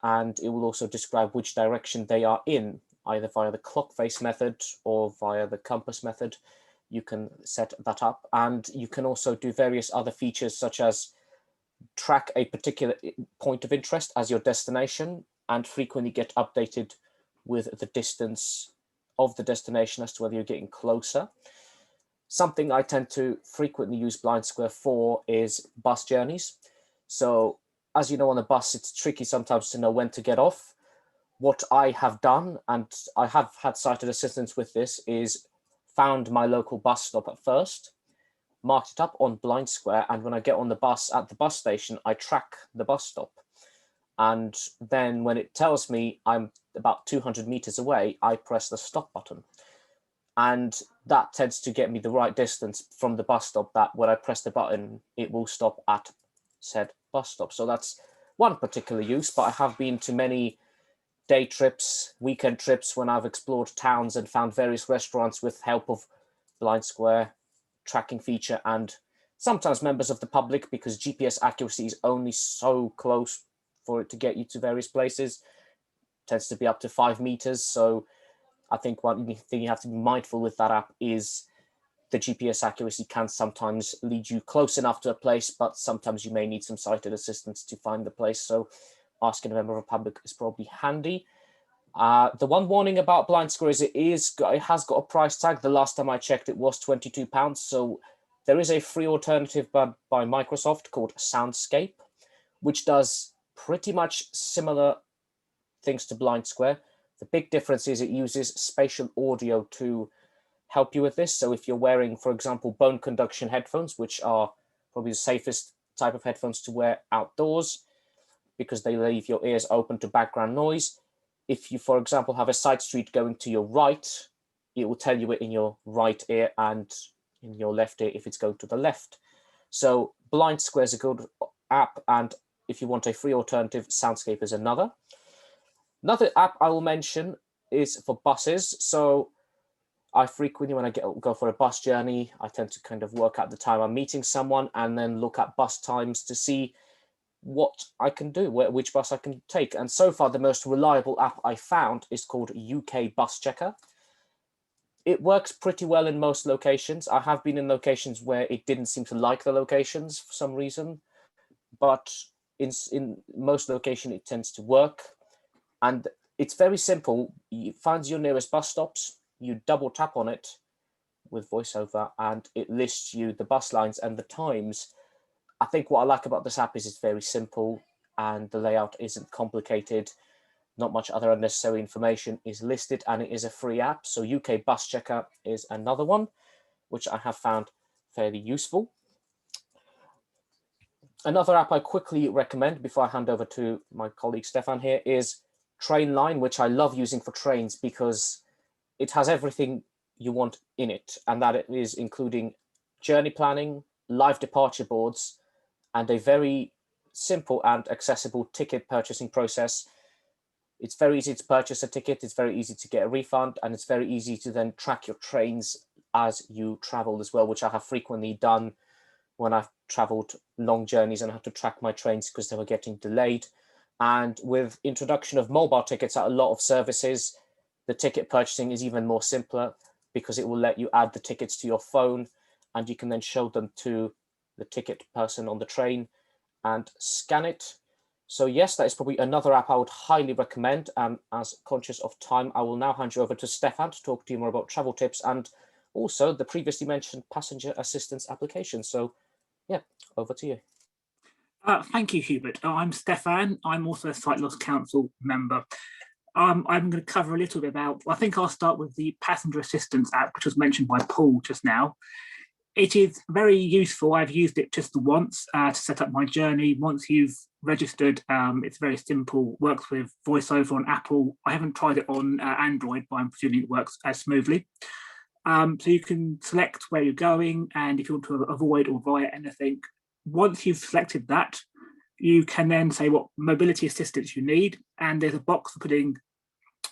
and it will also describe which direction they are in, either via the clock face method or via the compass method. You can set that up, and you can also do various other features such as track a particular point of interest as your destination, and frequently get updated with the distance of the destination as to whether you're getting closer. Something I tend to frequently use Blind Square for is bus journeys. So as you know, on a bus, it's tricky sometimes to know when to get off. What I have done, and I have had sighted assistance with this, is found my local bus stop at first, marked it up on Blind Square, and when I get on the bus at the bus station, I track the bus stop. And then when it tells me I'm about 200 meters away, I press the stop button. And that tends to get me the right distance from the bus stop, that when I press the button, it will stop at said bus stop. So that's one particular use, but I have been to many day trips, weekend trips, when I've explored towns and found various restaurants with help of Blind Square tracking feature, and sometimes members of the public, because GPS accuracy is only so close for it to get you to various places. It tends to be up to 5 meters. So I think one thing you have to be mindful with that app is the GPS accuracy can sometimes lead you close enough to a place, but sometimes you may need some sighted assistance to find the place. So asking a member of the public is probably handy. The one warning about Blind Square is it has got a price tag. The last time I checked, it was £22. So there is a free alternative by Microsoft called Soundscape, which does pretty much similar things to Blind Square. The big difference is it uses spatial audio to help you with this. So if you're wearing, for example, bone conduction headphones, which are probably the safest type of headphones to wear outdoors because they leave your ears open to background noise. If you, for example, have a side street going to your right, it will tell you it in your right ear and in your left ear if it's going to the left. So Blind Square is a good app, and if you want a free alternative, Soundscape is another. Another app I will mention is for buses. So I frequently, when I go for a bus journey, I tend to kind of work out the time I'm meeting someone and then look at bus times to see what I can do, which bus I can take. And so far, the most reliable app I found is called UK Bus Checker. It works pretty well in most locations. I have been in locations where it didn't seem to like the locations for some reason, but in most locations, it tends to work. And it's very simple. It finds your nearest bus stops, you double tap on it with VoiceOver, and it lists you the bus lines and the times. I think what I like about this app is it's very simple and the layout isn't complicated. Not much other unnecessary information is listed, and it is a free app. So UK Bus Checker is another one, which I have found fairly useful. Another app I quickly recommend before I hand over to my colleague Stefan here is Trainline, which I love using for trains because it has everything you want in it, and that it is including journey planning, live departure boards, and a very simple and accessible ticket purchasing process. It's very easy to purchase a ticket, it's very easy to get a refund, and it's very easy to then track your trains as you travel as well, which I have frequently done when I've traveled long journeys and I had to track my trains because they were getting delayed. And with introduction of mobile tickets at a lot of services, the ticket purchasing is even more simpler because it will let you add the tickets to your phone and you can then show them to the ticket person on the train and scan it. So yes, that is probably another app I would highly recommend. As conscious of time, I will now hand you over to Stefan to talk to you more about travel tips and also the previously mentioned passenger assistance application. So yeah, over to you. Thank you, Hubert. I'm Stefan. I'm also a Sight Loss Council member. I'm going to cover a little bit about, I think I'll start with the passenger assistance app, which was mentioned by Paul just now. It is very useful. I've used it just the once to set up my journey. Once you've registered, it's very simple, works with VoiceOver on Apple. I haven't tried it on Android, but I'm presuming it works as smoothly. So you can select where you're going, and if you want to avoid or via anything, once you've selected that, you can then say what mobility assistance you need, and there's a box for putting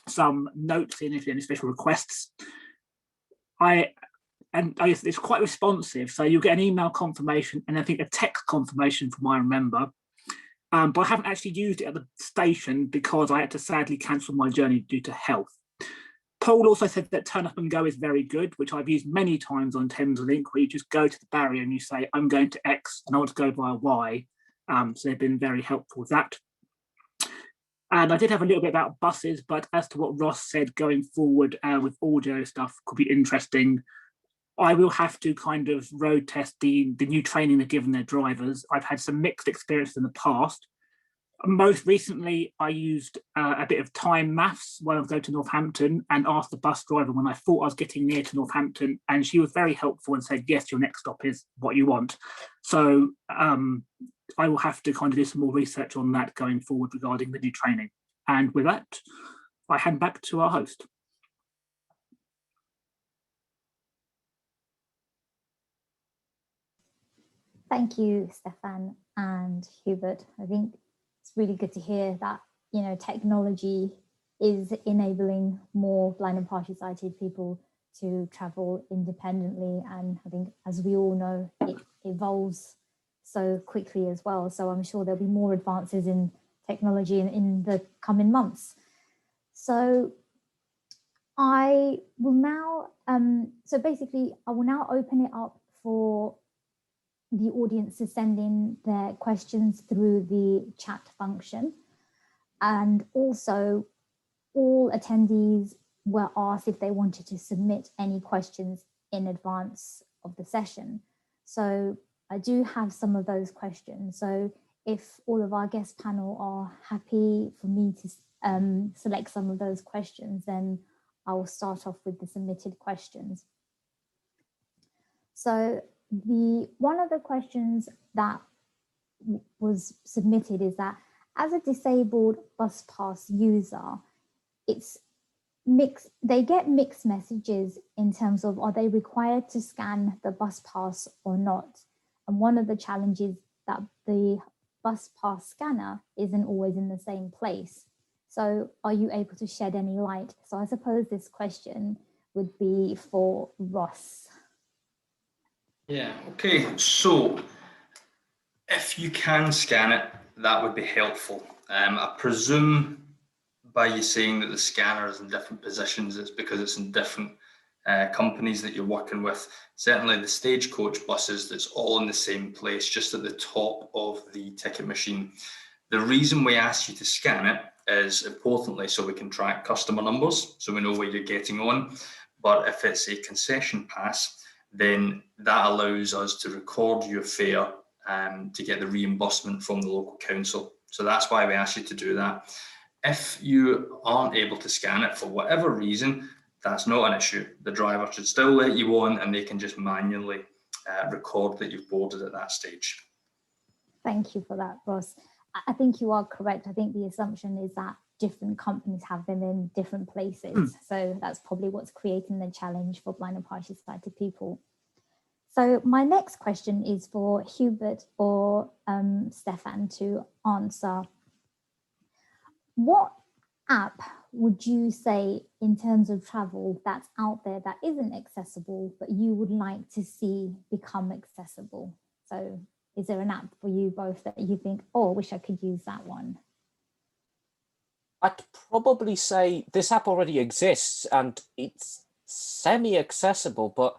some notes in if you have any special requests. It's quite responsive, so you'll get an email confirmation and I think a text confirmation from what I remember. But I haven't actually used it at the station because I had to sadly cancel my journey due to health. Paul also said that Turn Up and Go is very good, which I've used many times on Thameslink, where you just go to the barrier and you say, I'm going to X and I want to go via Y. So they've been very helpful with that. And I did have a little bit about buses, but as to what Ross said, going forward with audio stuff could be interesting. I will have to kind of road test the new training they're giving their drivers. I've had some mixed experiences in the past. Most recently, I used a bit of time maths when I was going to Northampton and asked the bus driver when I thought I was getting near to Northampton, and she was very helpful and said, yes, your next stop is what you want. So I will have to kind of do some more research on that going forward regarding the new training. And with that, I hand back to our host. Thank you, Stefan and Hubert. I think it's really good to hear that, you know, technology is enabling more blind and partially sighted people to travel independently. And I think, as we all know, it evolves so quickly as well. So I'm sure there'll be more advances in technology in the coming months. So I will now, so basically I will now open it up for the audience to send in their questions through the chat function. And also all attendees were asked if they wanted to submit any questions in advance of the session. So I do have some of those questions. So if all of our guest panel are happy for me to select some of those questions, then I will start off with the submitted questions. So one of the questions that was submitted is that as a disabled bus pass user, they get mixed messages in terms of, are they required to scan the bus pass or not? And one of the challenges that the bus pass scanner isn't always in the same place. So are you able to shed any light? So I suppose this question would be for Ross. Yeah, okay. So if you can scan it, that would be helpful. I presume by you saying that the scanner is in different positions, it's because it's in different companies that you're working with. Certainly the Stagecoach buses, that's all in the same place, just at the top of the ticket machine. The reason we ask you to scan it is importantly so we can track customer numbers, so we know where you're getting on. But if it's a concession pass, then that allows us to record your fare to get the reimbursement from the local council. So that's why we ask you to do that. If you aren't able to scan it for whatever reason, that's not an issue. The driver should still let you on and they can just manually record that you've boarded at that stage. Thank you for that, Ross. I think you are correct. I think the assumption is that different companies have them in different places. So that's probably what's creating the challenge for blind and partially sighted people. So my next question is for Hubert or Stefan to answer. What app would you say in terms of travel that's out there that isn't accessible, but you would like to see become accessible? So is there an app for you both that you think, oh, I wish I could use that one? I'd probably say this app already exists and it's semi-accessible, but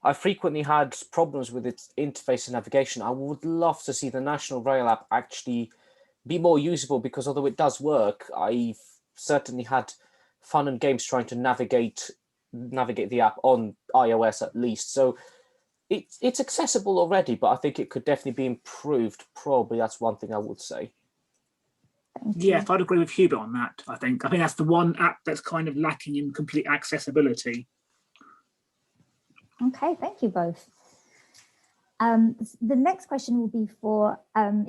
I frequently had problems with its interface and navigation. I would love to see the National Rail app actually be more usable, because although it does work, I've certainly had fun and games trying to navigate the app on iOS at least. So it's accessible already, but I think it could definitely be improved. Probably that's one thing I would say. Yes, I'd agree with Hubert on that. I think that's the one app that's kind of lacking in complete accessibility. Okay, thank you both. The next question will be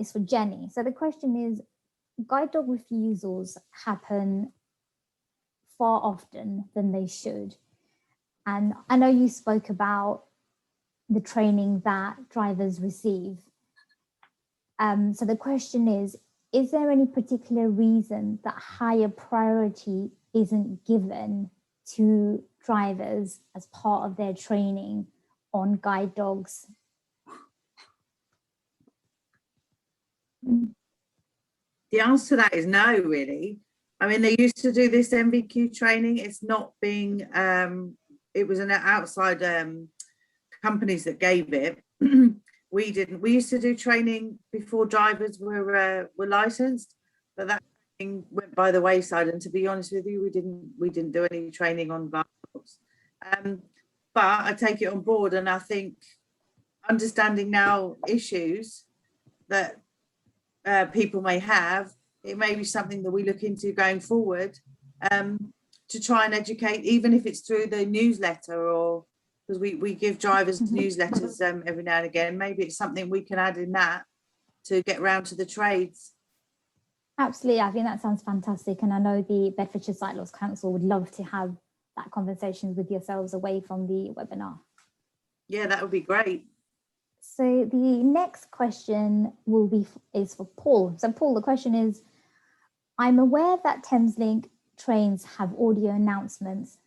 is for Jenny. So the question is, guide dog refusals happen far often than they should. And I know you spoke about the training that drivers receive. So the question is there any particular reason that higher priority isn't given to drivers as part of their training on guide dogs? The answer to that is no, really. I mean, they used to do this MVQ training. It's not being, it was an outside companies that gave it. We didn't. We used to do training before drivers were licensed, but that thing went by the wayside. And to be honest with you, we didn't do any training on guide dogs. But I take it on board, and I think understanding now issues that people may have, it may be something that we look into going forward, to try and educate, even if it's through the newsletter, or because we give drivers newsletters every now and again. Maybe it's something we can add in that to get round to the trades. Absolutely, I think that sounds fantastic, and I know the Bedfordshire Sight Loss Council would love to have that conversation with yourselves away from the webinar. Yeah, that would be great. So the next question is for Paul. So Paul, the question is, I'm aware that Thameslink trains have audio announcements,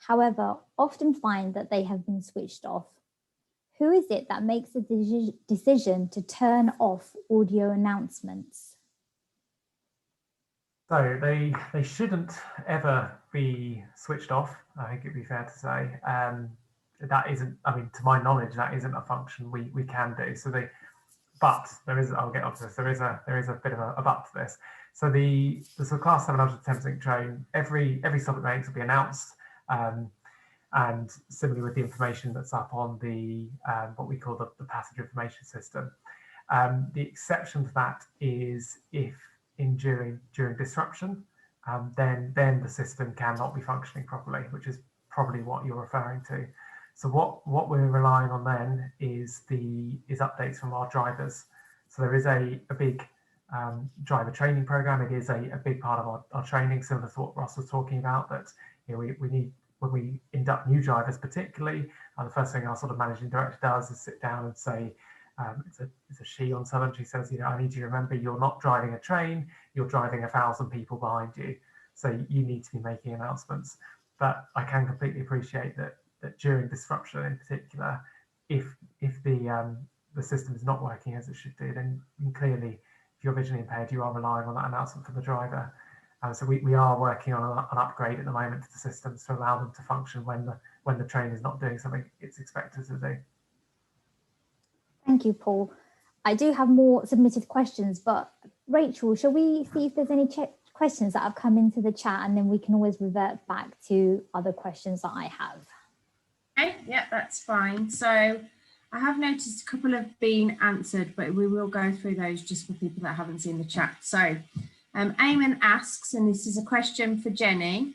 however, often find that they have been switched off. Who is it that makes the decision to turn off audio announcements? So they shouldn't ever be switched off, I think it'd be fair to say. That isn't, I mean, to my knowledge, that isn't a function we can do. So but there is, I'll get onto this, there is a bit of a but to this. So the sort of Class 700 Thameslink train, every stop it makes will be announced, and similarly with the information that's up on the what we call the passenger information system. The exception to that is if during disruption, then the system cannot be functioning properly, which is probably what you're referring to. So what we're relying on then is updates from our drivers. So there is a big driver training program. It is a big part of our training, similar to what Ross was talking about, that we need, when we induct new drivers particularly, the first thing our sort of managing director does is sit down and say, it's a she on Southern, she says, I need you to remember you're not driving a train, you're driving 1,000 people behind you. so you need to be making announcements. But I can completely appreciate that during disruption in particular, if the system is not working as it should do, then clearly, if you're visually impaired, you are relying on that announcement from the driver. So we are working on an upgrade at the moment to the systems to allow them to function when the train is not doing something it's expected to do. Thank you, Paul. I do have more submitted questions, but Rachel, shall we see if there's any questions that have come into the chat, and then we can always revert back to other questions that I have. Okay, yeah, that's fine. So I have noticed a couple have been answered, but we will go through those just for people that haven't seen the chat. So Eamon asks, and this is a question for Jenny,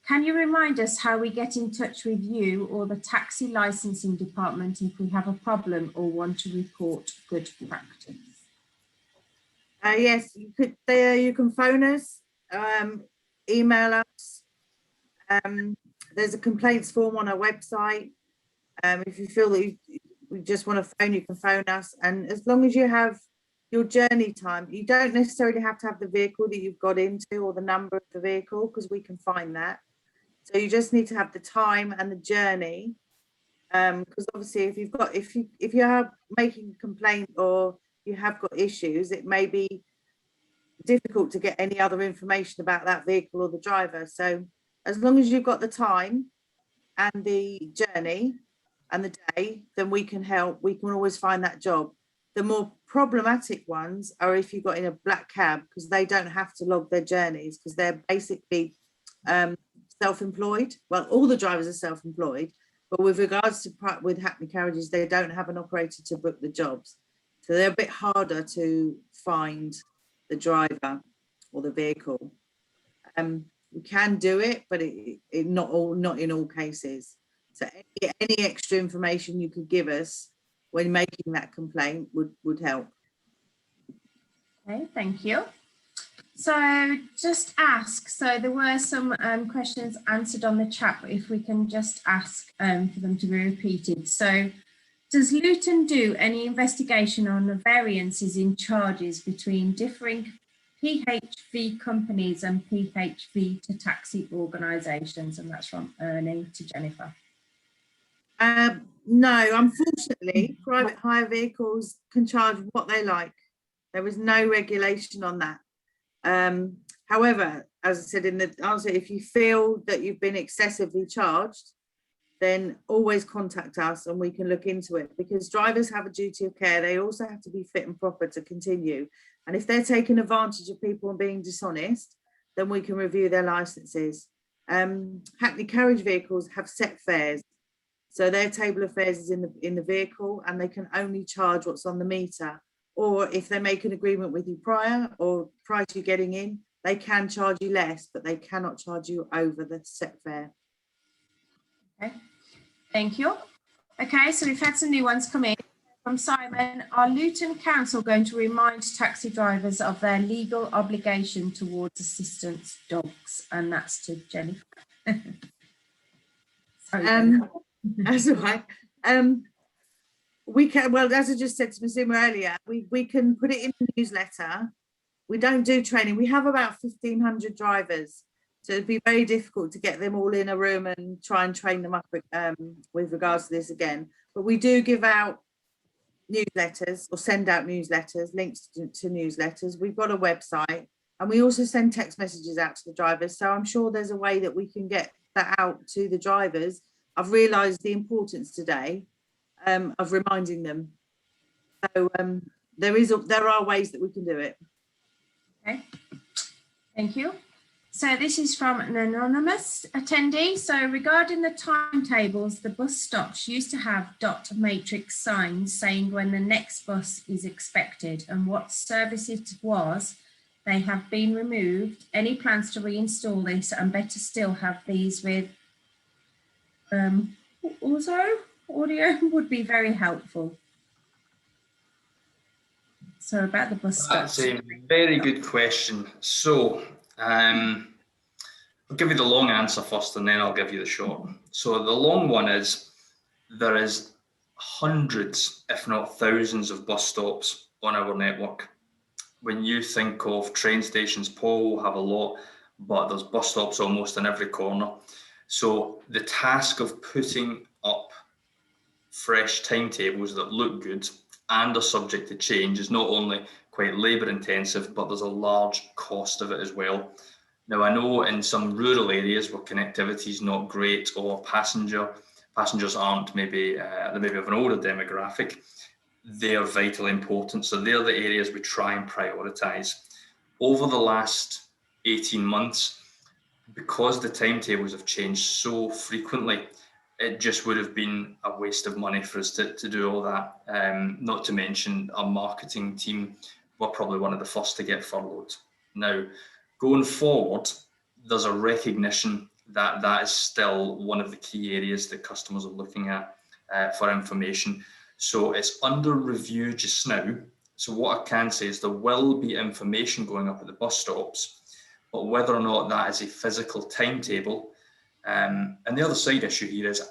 can you remind us how we get in touch with you or the taxi licensing department if we have a problem or want to report good practice? Yes, you can phone us, email us. There's a complaints form on our website. If you feel that we just want to phone, you can phone us. And as long as you have your journey time, you don't necessarily have to have the vehicle that you've got into or the number of the vehicle, because we can find that. So you just need to have the time and the journey, because obviously if you are making a complaint or you have got issues, it may be difficult to get any other information about that vehicle or the driver. So as long as you've got the time and the journey and the day, then we can help. We can always find that job. The more problematic ones are if you've got in a black cab, because they don't have to log their journeys, because they're basically self-employed. Well, all the drivers are self-employed, but with regards to with hackney carriages, they don't have an operator to book the jobs, so they're a bit harder to find the driver or the vehicle. We can do it, but not in all cases. So any extra information you could give us when making that complaint would help. Okay, thank you. So just ask, so there were some questions answered on the chat, but if we can just ask for them to be repeated. So does Luton do any investigation on the variances in charges between differing PHV companies and PHV to taxi organisations? And that's from Ernie to Jennifer. No, unfortunately, private hire vehicles can charge what they like. There is no regulation on that. However, as I said in the answer, if you feel that you've been excessively charged, then always contact us and we can look into it, because drivers have a duty of care. They also have to be fit and proper to continue. And if they're taking advantage of people and being dishonest, then we can review their licenses. Hackney carriage vehicles have set fares. So their table of fares is in the vehicle, and they can only charge what's on the meter. Or if they make an agreement with you prior to you getting in, they can charge you less, but they cannot charge you over the set fare. Okay, thank you. Okay, so we've had some new ones come in from Simon. Are Luton Council going to remind taxi drivers of their legal obligation towards assistance dogs? And that's to Jennifer. Sorry, that's all right. We can, well, as I just said to Ms. Zuma earlier, we can put it in the newsletter. We don't do training. We have about 1,500 drivers, so it'd be very difficult to get them all in a room and try and train them up with regards to this again. But we do give out newsletters or send out newsletters, links to newsletters. We've got a website, and we also send text messages out to the drivers. So I'm sure there's a way that we can get that out to the drivers. I've realised the importance today of reminding them. So there are ways that we can do it. Okay, thank you. So this is from an anonymous attendee. So regarding the timetables, the bus stops used to have dot matrix signs saying when the next bus is expected and what service it was. They have been removed. Any plans to reinstall this, and better still have these with also audio would be very helpful. So about the bus stops. That's a very good question. So I'll give you the long answer first, and then I'll give you the short. So the long one is there is hundreds, if not thousands, of bus stops on our network. When you think of train stations, Paul will have a lot. but there's bus stops almost in every corner. So the task of putting up fresh timetables that look good and are subject to change is not only quite labour intensive, but there's a large cost of it as well. Now, I know in some rural areas where connectivity is not great, or passengers aren't maybe, they maybe have an older demographic, they're vitally important. So they're the areas we try and prioritise. Over the last 18 months, because the timetables have changed so frequently, it just would have been a waste of money for us to do all that. Not to mention our marketing team were probably one of the first to get furloughed. Now, going forward, there's a recognition that that is still one of the key areas that customers are looking at for information. So it's under review just now. So what I can say is there will be information going up at the bus stops, but whether or not that is a physical timetable. And the other side issue here is,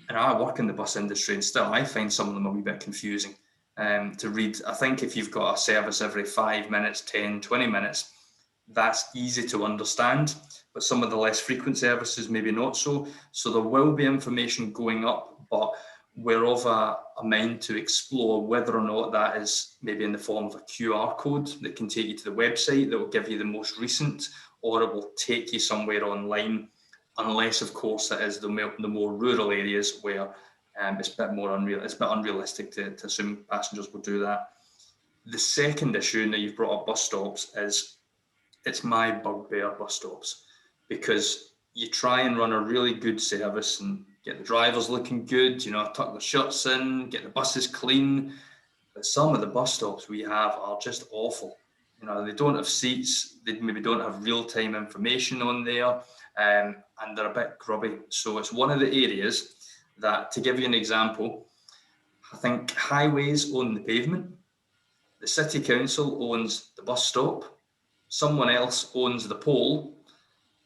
and I work in the bus industry, and still I find some of them a wee bit confusing to read. I think if you've got a service every 5 minutes, 10, 20 minutes, that's easy to understand, but some of the less frequent services maybe not so. So there will be information going up, but we're of a mind to explore whether or not that is maybe in the form of a QR code that can take you to the website that will give you the most recent, or it will take you somewhere online, unless of course it is the more rural areas where it's a bit unrealistic to assume passengers will do that. The second issue, that you've brought up bus stops, is it's my bugbear, bus stops, because you try and run a really good service and get the drivers looking good, tuck their shirts in, get the buses clean. But some of the bus stops we have are just awful. They don't have seats, they maybe don't have real-time information on there, and they're a bit grubby. So it's one of the areas that, to give you an example, I think highways own the pavement, the city council owns the bus stop, someone else owns the pole,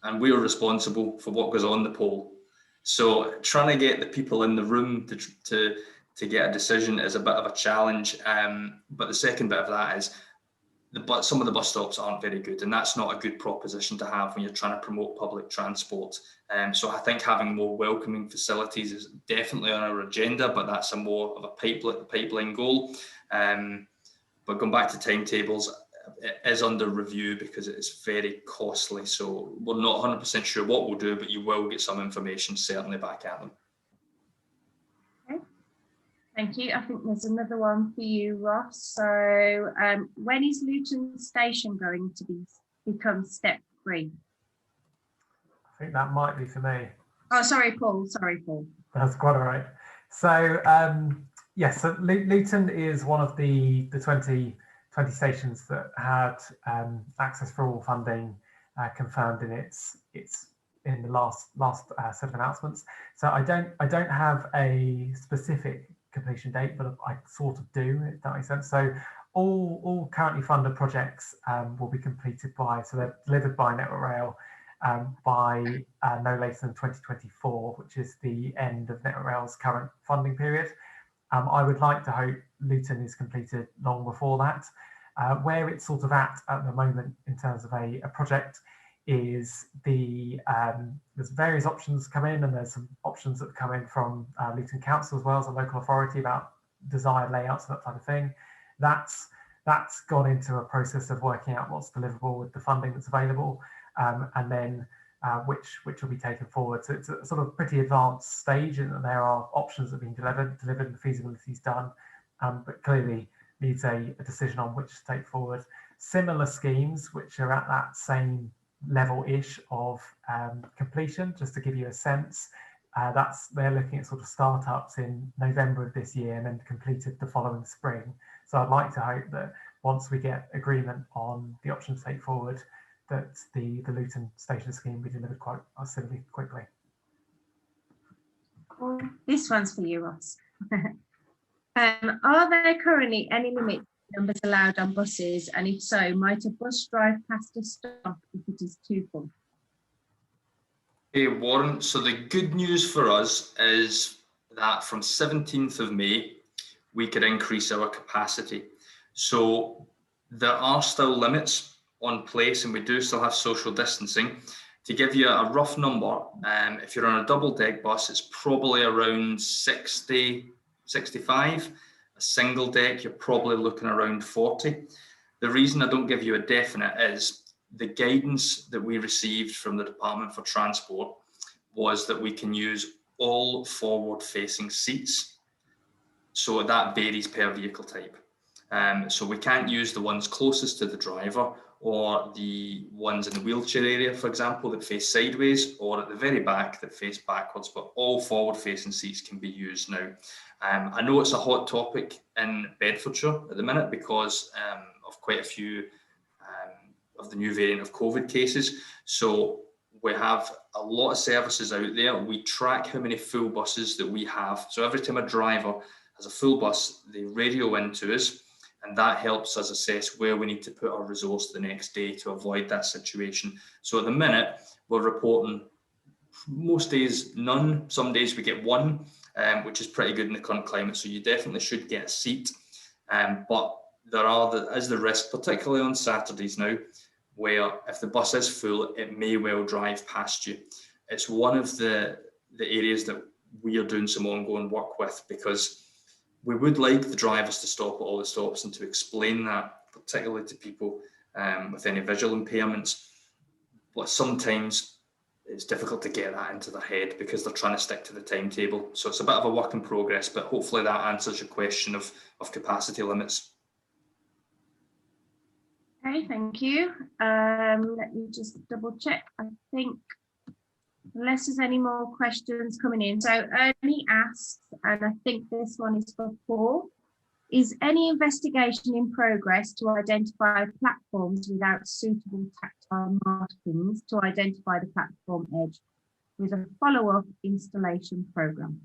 and we're responsible for what goes on the pole. So trying to get the people in the room to get a decision is a bit of a challenge. But the second bit of that is some of the bus stops aren't very good, and that's not a good proposition to have when you're trying to promote public transport. So I think having more welcoming facilities is definitely on our agenda, but that's a more of a pipeline goal. But going back to timetables, it is under review because it is very costly. So we're not 100% sure what we'll do, but you will get some information certainly back at them. Okay. Thank you. I think there's another one for you, Ross. So when is Luton Station going to become step 3? I think that might be for me. Oh, sorry, Paul. That's quite all right. So yes, so Luton is one of the 20 stations that had access for all funding confirmed in its in the last set of announcements. So I don't have a specific completion date, but I sort of do, if that makes sense. So all currently funded projects will be completed so they're delivered by Network Rail by no later than 2024, which is the end of Network Rail's current funding period. I would like to hope Luton is completed long before that. Where it's sort of at the moment in terms of a project is there's various options come in, and there's some options that come in from Luton Council as well as a local authority about desired layouts and that type of thing. That's gone into a process of working out what's deliverable with the funding that's available, and then which will be taken forward. So it's a sort of pretty advanced stage, and there are options that are being delivered and the feasibility is done, but clearly needs a decision on which to take forward. Similar schemes which are at that same level-ish of completion, just to give you a sense, they're looking at sort of startups in November of this year and then completed the following spring. So I'd like to hope that once we get agreement on the options to take forward, that the Luton station scheme be delivered quite similarly quickly. Well, this one's for you, Ross. Are there currently any limits to numbers allowed on buses? And if so, might a bus drive past a stop if it is too full? Hey, Warren. So the good news for us is that from 17th of May, we could increase our capacity. So there are still limits on place and we do still have social distancing. To give you a rough number, if you're on a double deck bus, it's probably around 60, 65. A single deck, you're probably looking around 40. The reason I don't give you a definite is the guidance that we received from the Department for Transport was that we can use all forward-facing seats. So that varies per vehicle type. So we can't use the ones closest to the driver or the ones in the wheelchair area, for example, that face sideways, or at the very back that face backwards, but all forward-facing seats can be used now. I know it's a hot topic in Bedfordshire at the minute because of quite a few of the new variant of COVID cases. So we have a lot of services out there. We track how many full buses that we have. So every time a driver has a full bus, they radio into us, and that helps us assess where we need to put our resource the next day to avoid that situation. So at the minute, we're reporting most days none. Some days we get one, which is pretty good in the current climate. So you definitely should get a seat. But there is the risk, particularly on Saturdays now, where if the bus is full, it may well drive past you. It's one of the areas that we are doing some ongoing work with, because we would like the drivers to stop at all the stops and to explain that, particularly to people with any visual impairments. But sometimes it's difficult to get that into their head because they're trying to stick to the timetable. So it's a bit of a work in progress, but hopefully that answers your question of capacity limits. Okay, thank you. Let me just double check. I think, unless there's any more questions coming in. So Ernie asks, and I think this one is for Paul, is any investigation in progress to identify platforms without suitable tactile markings to identify the platform edge with a follow-up installation programme?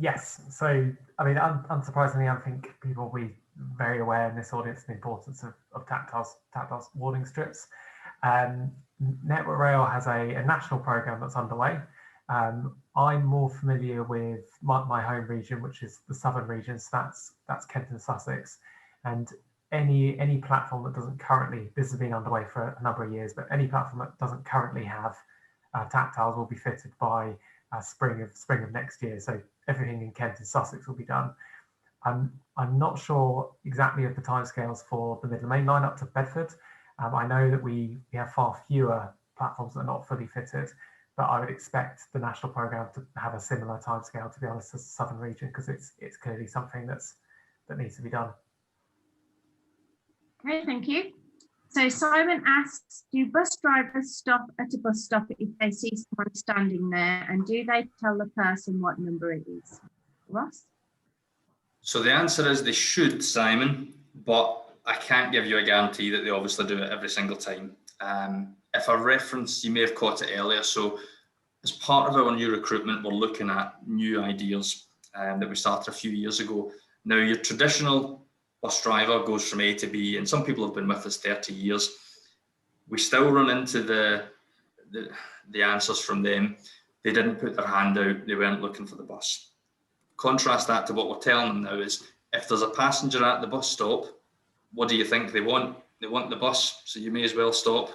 Yes, so I mean, unsurprisingly, I think people will be very aware in this audience of the importance of tactile warning strips. Network Rail has a national programme that's underway. I'm more familiar with my home region, which is the southern region, so that's Kent and Sussex. And any platform that doesn't currently, this has been underway for a number of years, but any platform that doesn't currently have tactiles will be fitted by spring of next year. So everything in Kent and Sussex will be done. I'm not sure exactly of the timescales for the Middle and Main line up to Bedford. I know that we have far fewer platforms that are not fully fitted, but I would expect the national programme to have a similar timescale, to be honest, as the southern region, because it's clearly something that needs to be done. Okay, thank you. So Simon asks, do bus drivers stop at a bus stop if they see someone standing there, and do they tell the person what number it is? Ross? So the answer is they should, Simon, but I can't give you a guarantee that they obviously do it every single time. If I reference, you may have caught it earlier, so as part of our new recruitment, we're looking at new ideas that we started a few years ago. Now, your traditional bus driver goes from A to B, and some people have been with us 30 years. We still run into the answers from them. They didn't put their hand out, they weren't looking for the bus. Contrast that to what we're telling them now is, if there's a passenger at the bus stop, what do you think they want? They want the bus, so you may as well stop.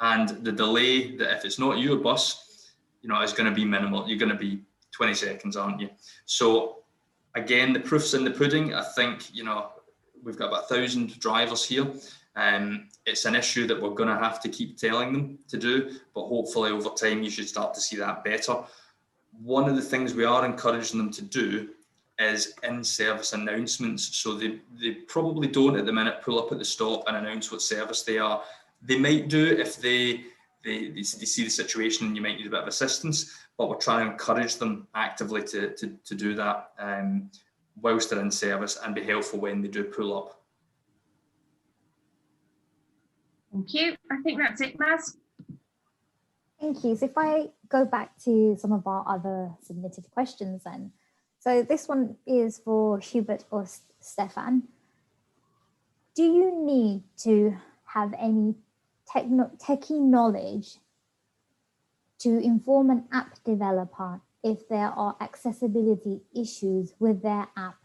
And the delay, that if it's not your bus, is going to be minimal. You're going to be 20 seconds, aren't you? So again, the proof's in the pudding. I think, we've got about 1,000 drivers here. It's an issue that we're going to have to keep telling them to do, but hopefully over time you should start to see that better. One of the things we are encouraging them to do is in-service announcements. So they probably don't at the minute pull up at the stop and announce what service they are. They might do if they see the situation and you might need a bit of assistance, but we're trying to encourage them actively to do that whilst they're in service and be helpful when they do pull up. Thank you. I think that's it, Maz. Thank you. So if I go back to some of our other submitted questions then. So this one is for Hubert or Stefan. Do you need to have any techie knowledge to inform an app developer if there are accessibility issues with their app?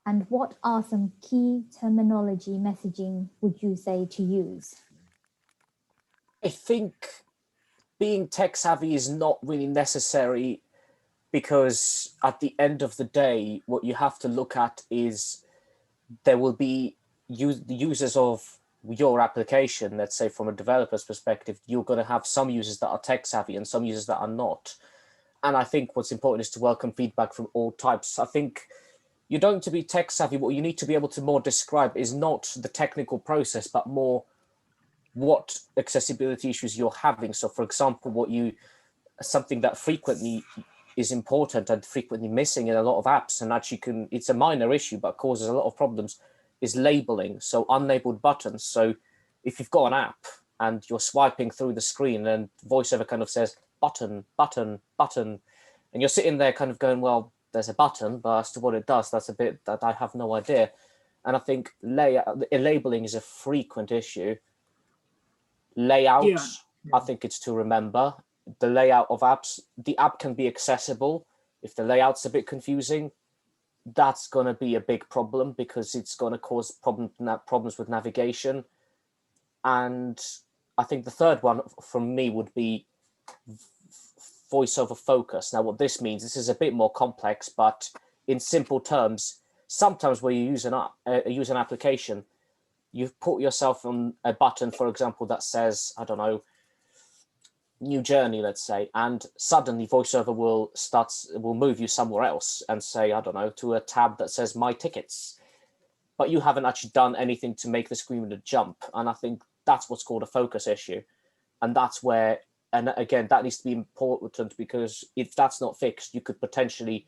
And what are some key terminology messaging would you say to use? I think being tech savvy is not really necessary, because at the end of the day, what you have to look at is there will be the users of your application. Let's say from a developer's perspective, you're going to have some users that are tech savvy and some users that are not. And I think what's important is to welcome feedback from all types. I think you don't need to be tech savvy. What you need to be able to more describe is not the technical process, but more what accessibility issues you're having. So for example, something that frequently is important and frequently missing in a lot of apps, and actually it's a minor issue but causes a lot of problems, is labeling. So unlabeled buttons. So if you've got an app and you're swiping through the screen and VoiceOver kind of says button, button, button, and you're sitting there kind of going, well, there's a button, but as to what it does, that's a bit that I have no idea. And I think labeling is a frequent issue. Layout, Yeah. I think it's to remember. The layout of apps, the app can be accessible. If the layout's a bit confusing, that's going to be a big problem, because it's going to cause problems with navigation. And I think the third one from me would be VoiceOver focus. Now, what this means, this is a bit more complex, but in simple terms, sometimes where you use an application, you've put yourself on a button, for example, that says, I don't know, new journey, let's say, and suddenly VoiceOver will move you somewhere else and say, I don't know, to a tab that says my tickets, but you haven't actually done anything to make the screen reader jump. And I think that's what's called a focus issue. And that's where, and again, that needs to be important, because if that's not fixed, you could potentially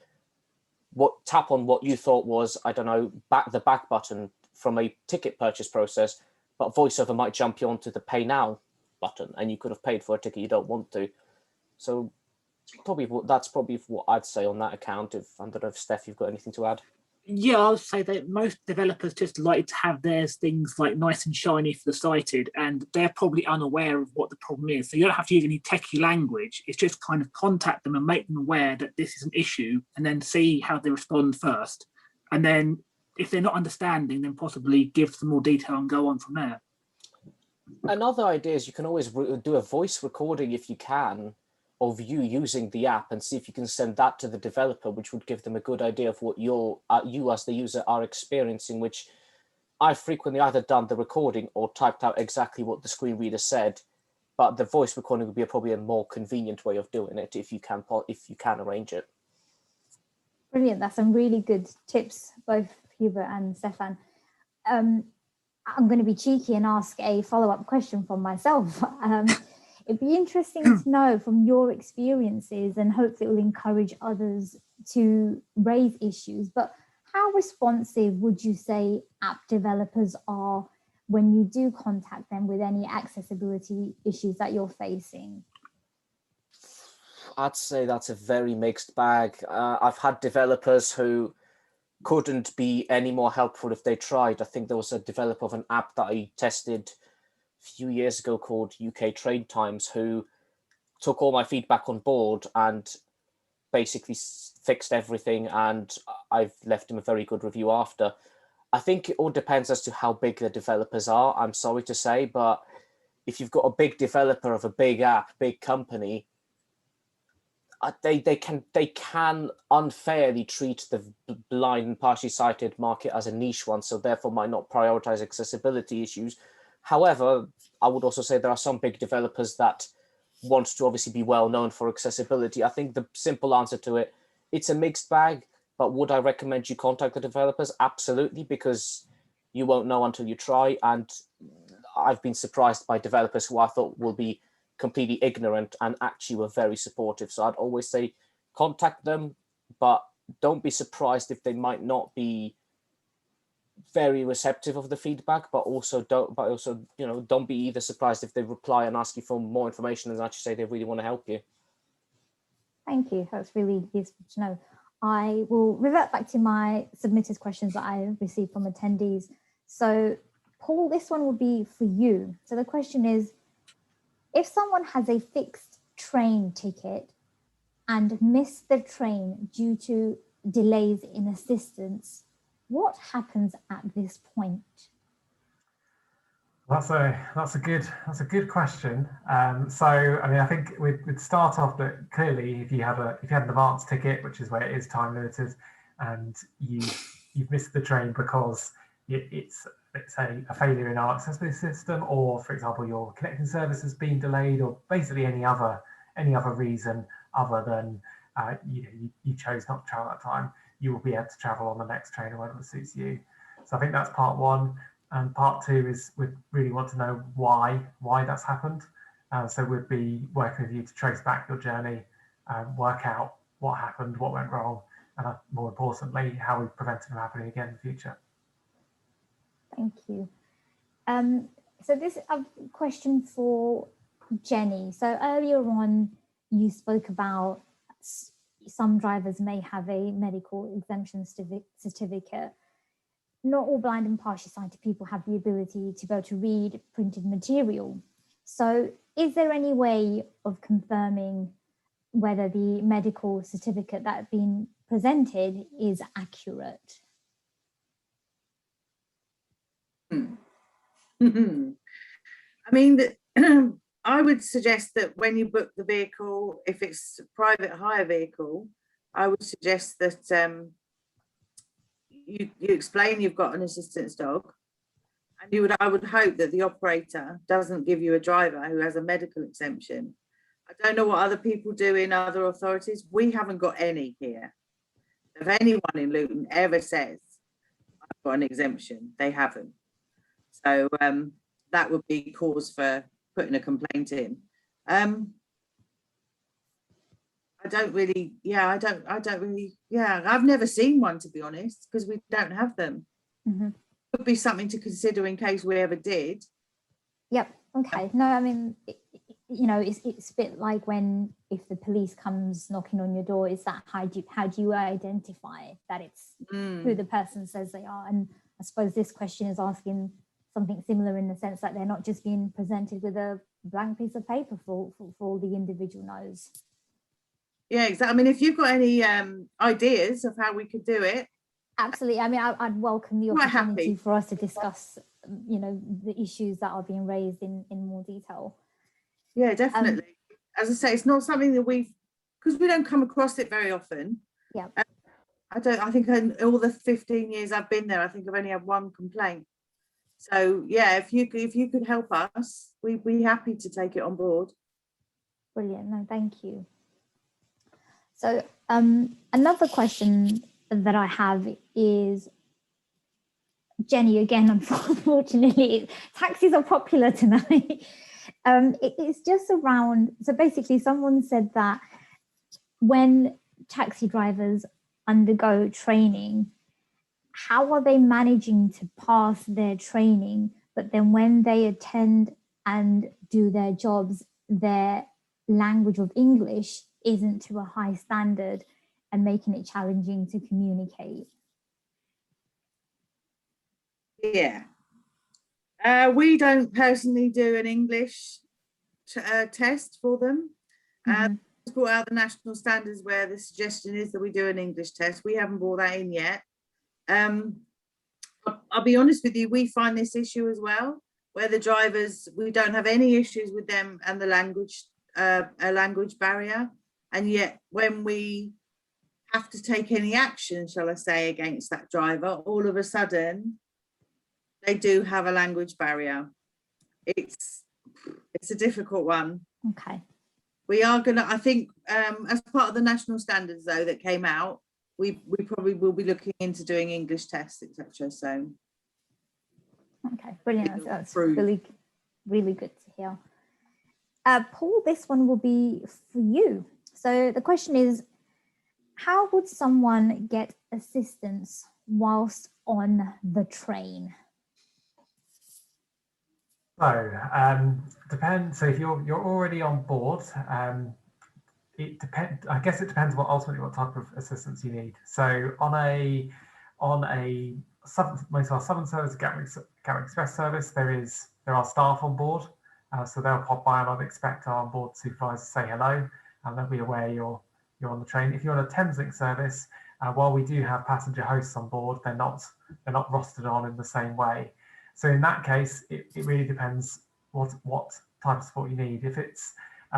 tap on what you thought was, I don't know, the back button from a ticket purchase process, but VoiceOver might jump you onto the pay now button, and you could have paid for a ticket you don't want to. So that's probably what I'd say on that account. I don't know if Steph, you've got anything to add? Yeah, I would say that most developers just like to have their things like nice and shiny for the sighted, and they're probably unaware of what the problem is. So you don't have to use any techie language. It's just kind of contact them and make them aware that this is an issue, and then see how they respond first. And then if they're not understanding, then possibly give some more detail and go on from there. Another idea is you can always do a voice recording, if you can, of you using the app, and see if you can send that to the developer, which would give them a good idea of what you as the user are experiencing, which I've frequently either done the recording or typed out exactly what the screen reader said, but the voice recording would be probably a more convenient way of doing it if you can arrange it. Brilliant. That's some really good tips, both Hubert and Stefan. I'm going to be cheeky and ask a follow-up question from myself. It'd be interesting to know from your experiences, and hopefully it will encourage others to raise issues, but how responsive would you say app developers are when you do contact them with any accessibility issues that you're facing? I'd say that's a very mixed bag. I've had developers who couldn't be any more helpful if they tried. I think there was a developer of an app that I tested a few years ago called UK Trade Times, who took all my feedback on board and basically fixed everything, and I've left him a very good review after. I think it all depends as to how big the developers are, I'm sorry to say, but if you've got a big developer of a big app, big company, they can unfairly treat the blind and partially sighted market as a niche one, so therefore might not prioritize accessibility issues. However, I would also say there are some big developers that want to obviously be well known for accessibility. I think the simple answer to it, it's a mixed bag, but would I recommend you contact the developers? Absolutely, because you won't know until you try. And I've been surprised by developers who I thought will be completely ignorant and actually were very supportive. So I'd always say contact them, but don't be surprised if they might not be very receptive of the feedback, but also don't be either surprised if they reply and ask you for more information and actually say they really want to help you. Thank you. That's really useful to know. I will revert back to my submitted questions that I received from attendees. So Paul, this one will be for you. So the question is, if someone has a fixed train ticket and missed the train due to delays in assistance, what happens at this point? That's a good question. So I mean, I think we'd start off that clearly if you had an advance ticket, which is where it is time limited, and you've missed the train because it's a failure in our accessibility system, or for example your connecting service has been delayed, or basically any other reason other than you chose not to travel that time, you will be able to travel on the next train or whatever suits you. So I think that's part one. And part two is we really want to know why that's happened. So we'd be working with you to trace back your journey, work out what happened, what went wrong, and more importantly, how we prevent it from happening again in the future. Thank you. So this is a question for Jenny. So earlier on, you spoke about some drivers may have a medical exemption certificate. Not all blind and partially sighted people have the ability to be able to read printed material. So is there any way of confirming whether the medical certificate that's been presented is accurate? I mean, I would suggest that when you book the vehicle, if it's a private hire vehicle, I would suggest that you explain you've got an assistance dog, and I would hope that the operator doesn't give you a driver who has a medical exemption. I don't know what other people do in other authorities. We haven't got any here. If anyone in Luton ever says I've got an exemption, they haven't. So that would be cause for putting a complaint in. I've never seen one, to be honest, because we don't have them. Mm-hmm. Could be something to consider in case we ever did. Yep. Okay. No, I mean, it's a bit like if the police comes knocking on your door, is that how do you identify that it's who the person says they are? And I suppose this question is asking something similar in the sense that they're not just being presented with a blank piece of paper for all the individual knows. Yeah, exactly. I mean, if you've got any ideas of how we could do it. Absolutely. I mean, I'd welcome the opportunity for us to discuss, the issues that are being raised in more detail. Yeah, definitely. As I say, it's not something that because we don't come across it very often. Yeah. I think in all the 15 years I've been there, I think I've only had one complaint. So yeah, if you could help us, we'd be happy to take it on board. Brilliant. No, thank you. So another question that I have is, Jenny, again, unfortunately, taxis are popular tonight. It's just around, so basically someone said that when taxi drivers undergo training, how are they managing to pass their training, but then when they attend and do their jobs, their language of English isn't to a high standard and making it challenging to communicate? Yeah. We don't personally do an English test for them. It's brought out the national standards where the suggestion is that we do an English test. We haven't brought that in yet. I'll be honest with you, we find this issue as well, where the drivers, we don't have any issues with them and the language, a language barrier. And yet when we have to take any action, shall I say, against that driver, all of a sudden, they do have a language barrier. It's a difficult one. Okay. We are gonna, I think, as part of the national standards though that came out, we probably will be looking into doing English tests, etc. So. Okay, brilliant. That's really, really good to hear. Paul, this one will be for you. So the question is, how would someone get assistance whilst on the train? So depends. So if you're already on board, it depends. I guess it depends ultimately what type of assistance you need. So on a most of our Southern service, Gatwick Express service, there are staff on board. So they'll pop by and I'd expect our onboard supervisor to say hello, and they'll be aware you're on the train. If you're on a Thameslink service, while we do have passenger hosts on board, they're not they're not rostered on in the same way. So in that case, it really depends what type of support you need. If it's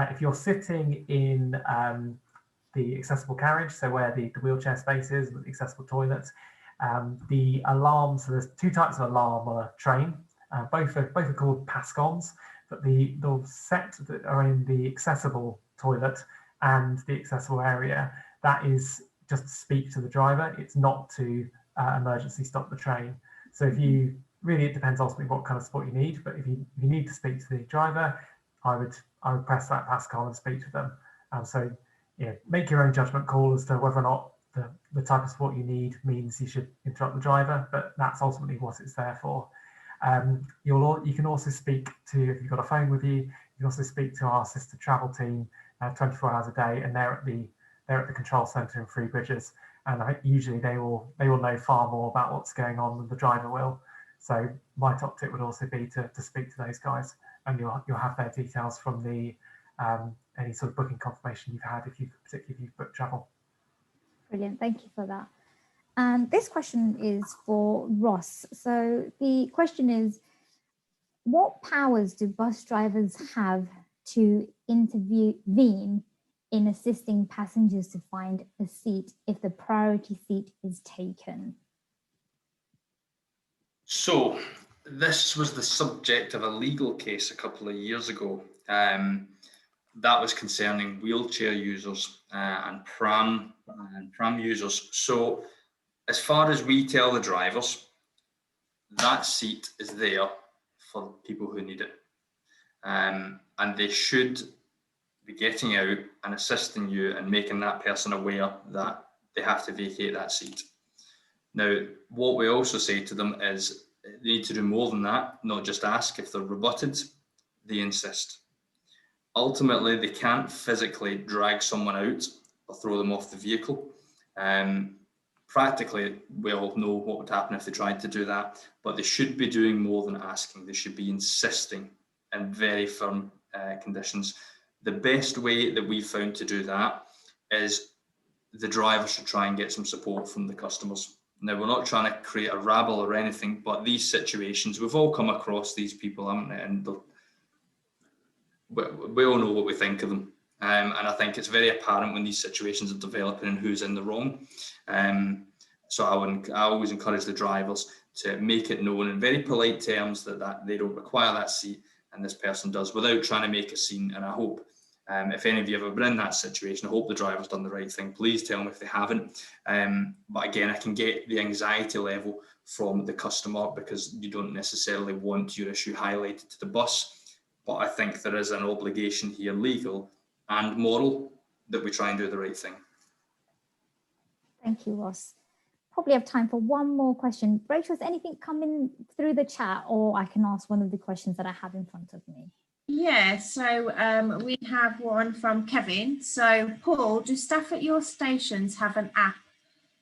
if you're sitting in the accessible carriage, so where the wheelchair space is with the accessible toilets, the alarms, so there's two types of alarm on a train. Both are called pascons, but the set that are in the accessible toilet and the accessible area, that is just to speak to the driver. It's not to emergency stop the train. So if you really, it depends ultimately what kind of support you need. But if you need to speak to the driver, I would press that pascon and speak to them. So make your own judgment call as to whether or not the type of support you need means you should interrupt the driver, but that's ultimately what it's there for. You can also speak to, if you've got a phone with you, you can also speak to our assisted travel team 24 hours a day, and they're at the control centre in Three Bridges, and I think usually they will know far more about what's going on than the driver will. So my top tip would also be to speak to those guys, and you'll have their details from the any sort of booking confirmation you've had, particularly if you've booked travel. Brilliant, thank you for that. And this question is for Ross. So the question is, what powers do bus drivers have to intervene in assisting passengers to find a seat if the priority seat is taken? So this was the subject of a legal case a couple of years ago. That was concerning wheelchair users and pram users. So as far as we tell the drivers, that seat is there for people who need it. And they should be getting out and assisting you and making that person aware that they have to vacate that seat. Now, what we also say to them is they need to do more than that, not just ask. If they're rebutted, they insist. Ultimately, they can't physically drag someone out or throw them off the vehicle. Practically, we all know what would happen if they tried to do that, but they should be doing more than asking. They should be insisting in very firm conditions. The best way that we've found to do that is the driver should try and get some support from the customers. Now, we're not trying to create a rabble or anything, but these situations, we've all come across these people, haven't we? And we all know what we think of them. And I think it's very apparent when these situations are developing and who's in the wrong. So I always encourage the drivers to make it known in very polite terms that they don't require that seat and this person does, without trying to make a scene. And I hope, if any of you have ever been in that situation, I hope the driver's done the right thing. Please tell me if they haven't. But again, I can get the anxiety level from the customer because you don't necessarily want your issue highlighted to the bus. But I think there is an obligation here, legal and moral, that we try and do the right thing. Thank you, Ross. Probably have time for one more question. Rachel, is anything coming through the chat, or I can ask one of the questions that I have in front of me? Yeah, so we have one from Kevin. So Paul, do staff at your stations have an app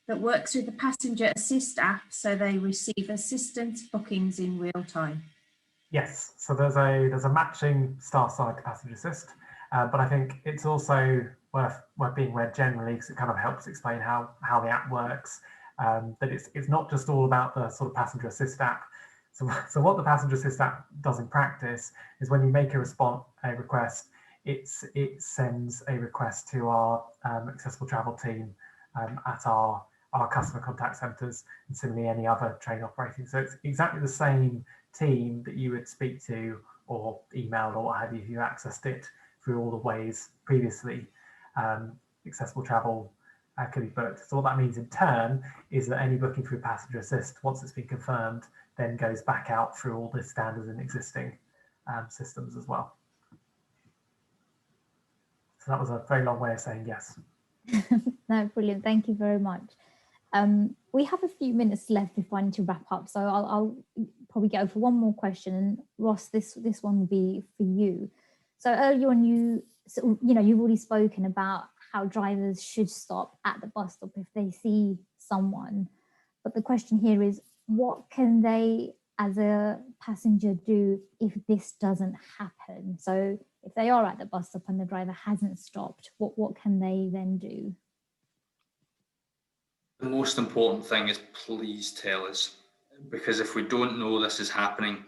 that works with the passenger assist app so they receive assistance bookings in real time? Yes, so there's a matching staff side to passenger assist, but I think it's also worth being read generally because it kind of helps explain how the app works. That it's not just all about the sort of passenger assist app. So what the passenger assist app does in practice is when you make a request, it sends a request to our accessible travel team at our customer contact centres, and similarly any other train operating. So it's exactly the same team that you would speak to or email or what have you if you accessed it through all the ways previously accessible travel could be booked. So what that means in turn is that any booking through passenger assist, once it's been confirmed, then goes back out through all the standard and existing systems as well. So that was a very long way of saying yes. No, brilliant. Thank you very much. We have a few minutes left before I need to wrap up, so I'll probably go for one more question. And Ross, this one will be for you. So earlier on, you've already spoken about how drivers should stop at the bus stop if they see someone. But the question here is, what can they as a passenger do if this doesn't happen? So if they are at the bus stop and the driver hasn't stopped, what can they then do? The most important thing is please tell us. because if we don't know this is happening,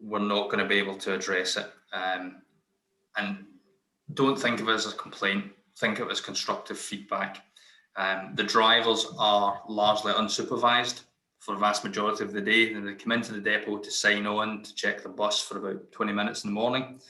we're not going to be able to address it. And don't think of it as a complaint, think of it as constructive feedback. The drivers are largely unsupervised for the vast majority of the day, and they come into the depot to sign on, to check the bus for about 20 minutes in the morning.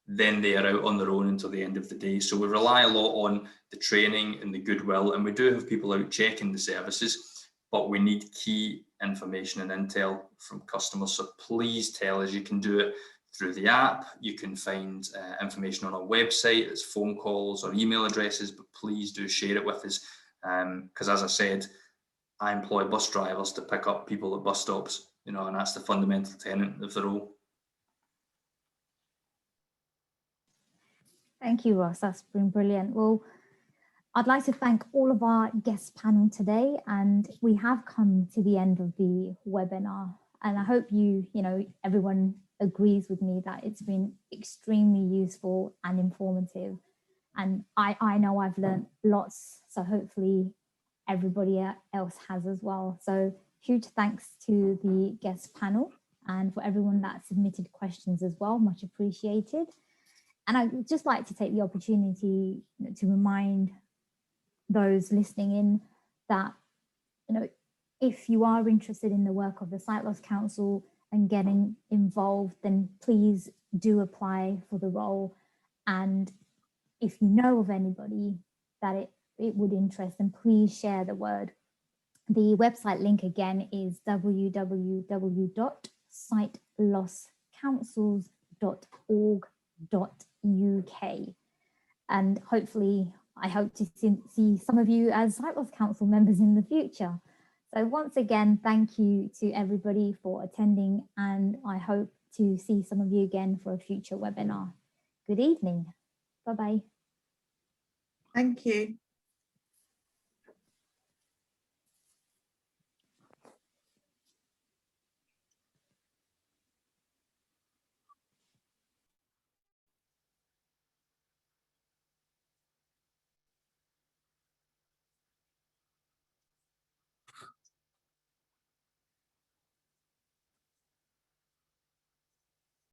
Then they are out on their own until the end of the day. So we rely a lot on the training and the goodwill, and we do have people out checking the services, but we need key information and intel from customers. So please tell us. You can do it through the app. You can find information on our website. It's phone calls or email addresses, but please do share it with us. Because as I said, I employ bus drivers to pick up people at bus stops, you know, and that's the fundamental tenet of the role. Thank you, Ross. That's been brilliant. Well, I'd like to thank all of our guest panel today, and we have come to the end of the webinar. And I hope everyone agrees with me that it's been extremely useful and informative. And I know I've learned lots, so hopefully everybody else has as well. So huge thanks to the guest panel and for everyone that submitted questions as well, much appreciated. And I'd just like to take the opportunity to remind those listening in that, if you are interested in the work of the Sight Loss Council and getting involved, then please do apply for the role. And if you know of anybody that it would interest, then please share the word. The website link again is www.sightloscouncils.org.uk. And hopefully, I hope to see some of you as Sight Loss Council members in the future. So once again, thank you to everybody for attending, and I hope to see some of you again for a future webinar. Good evening. Bye-bye. Thank you.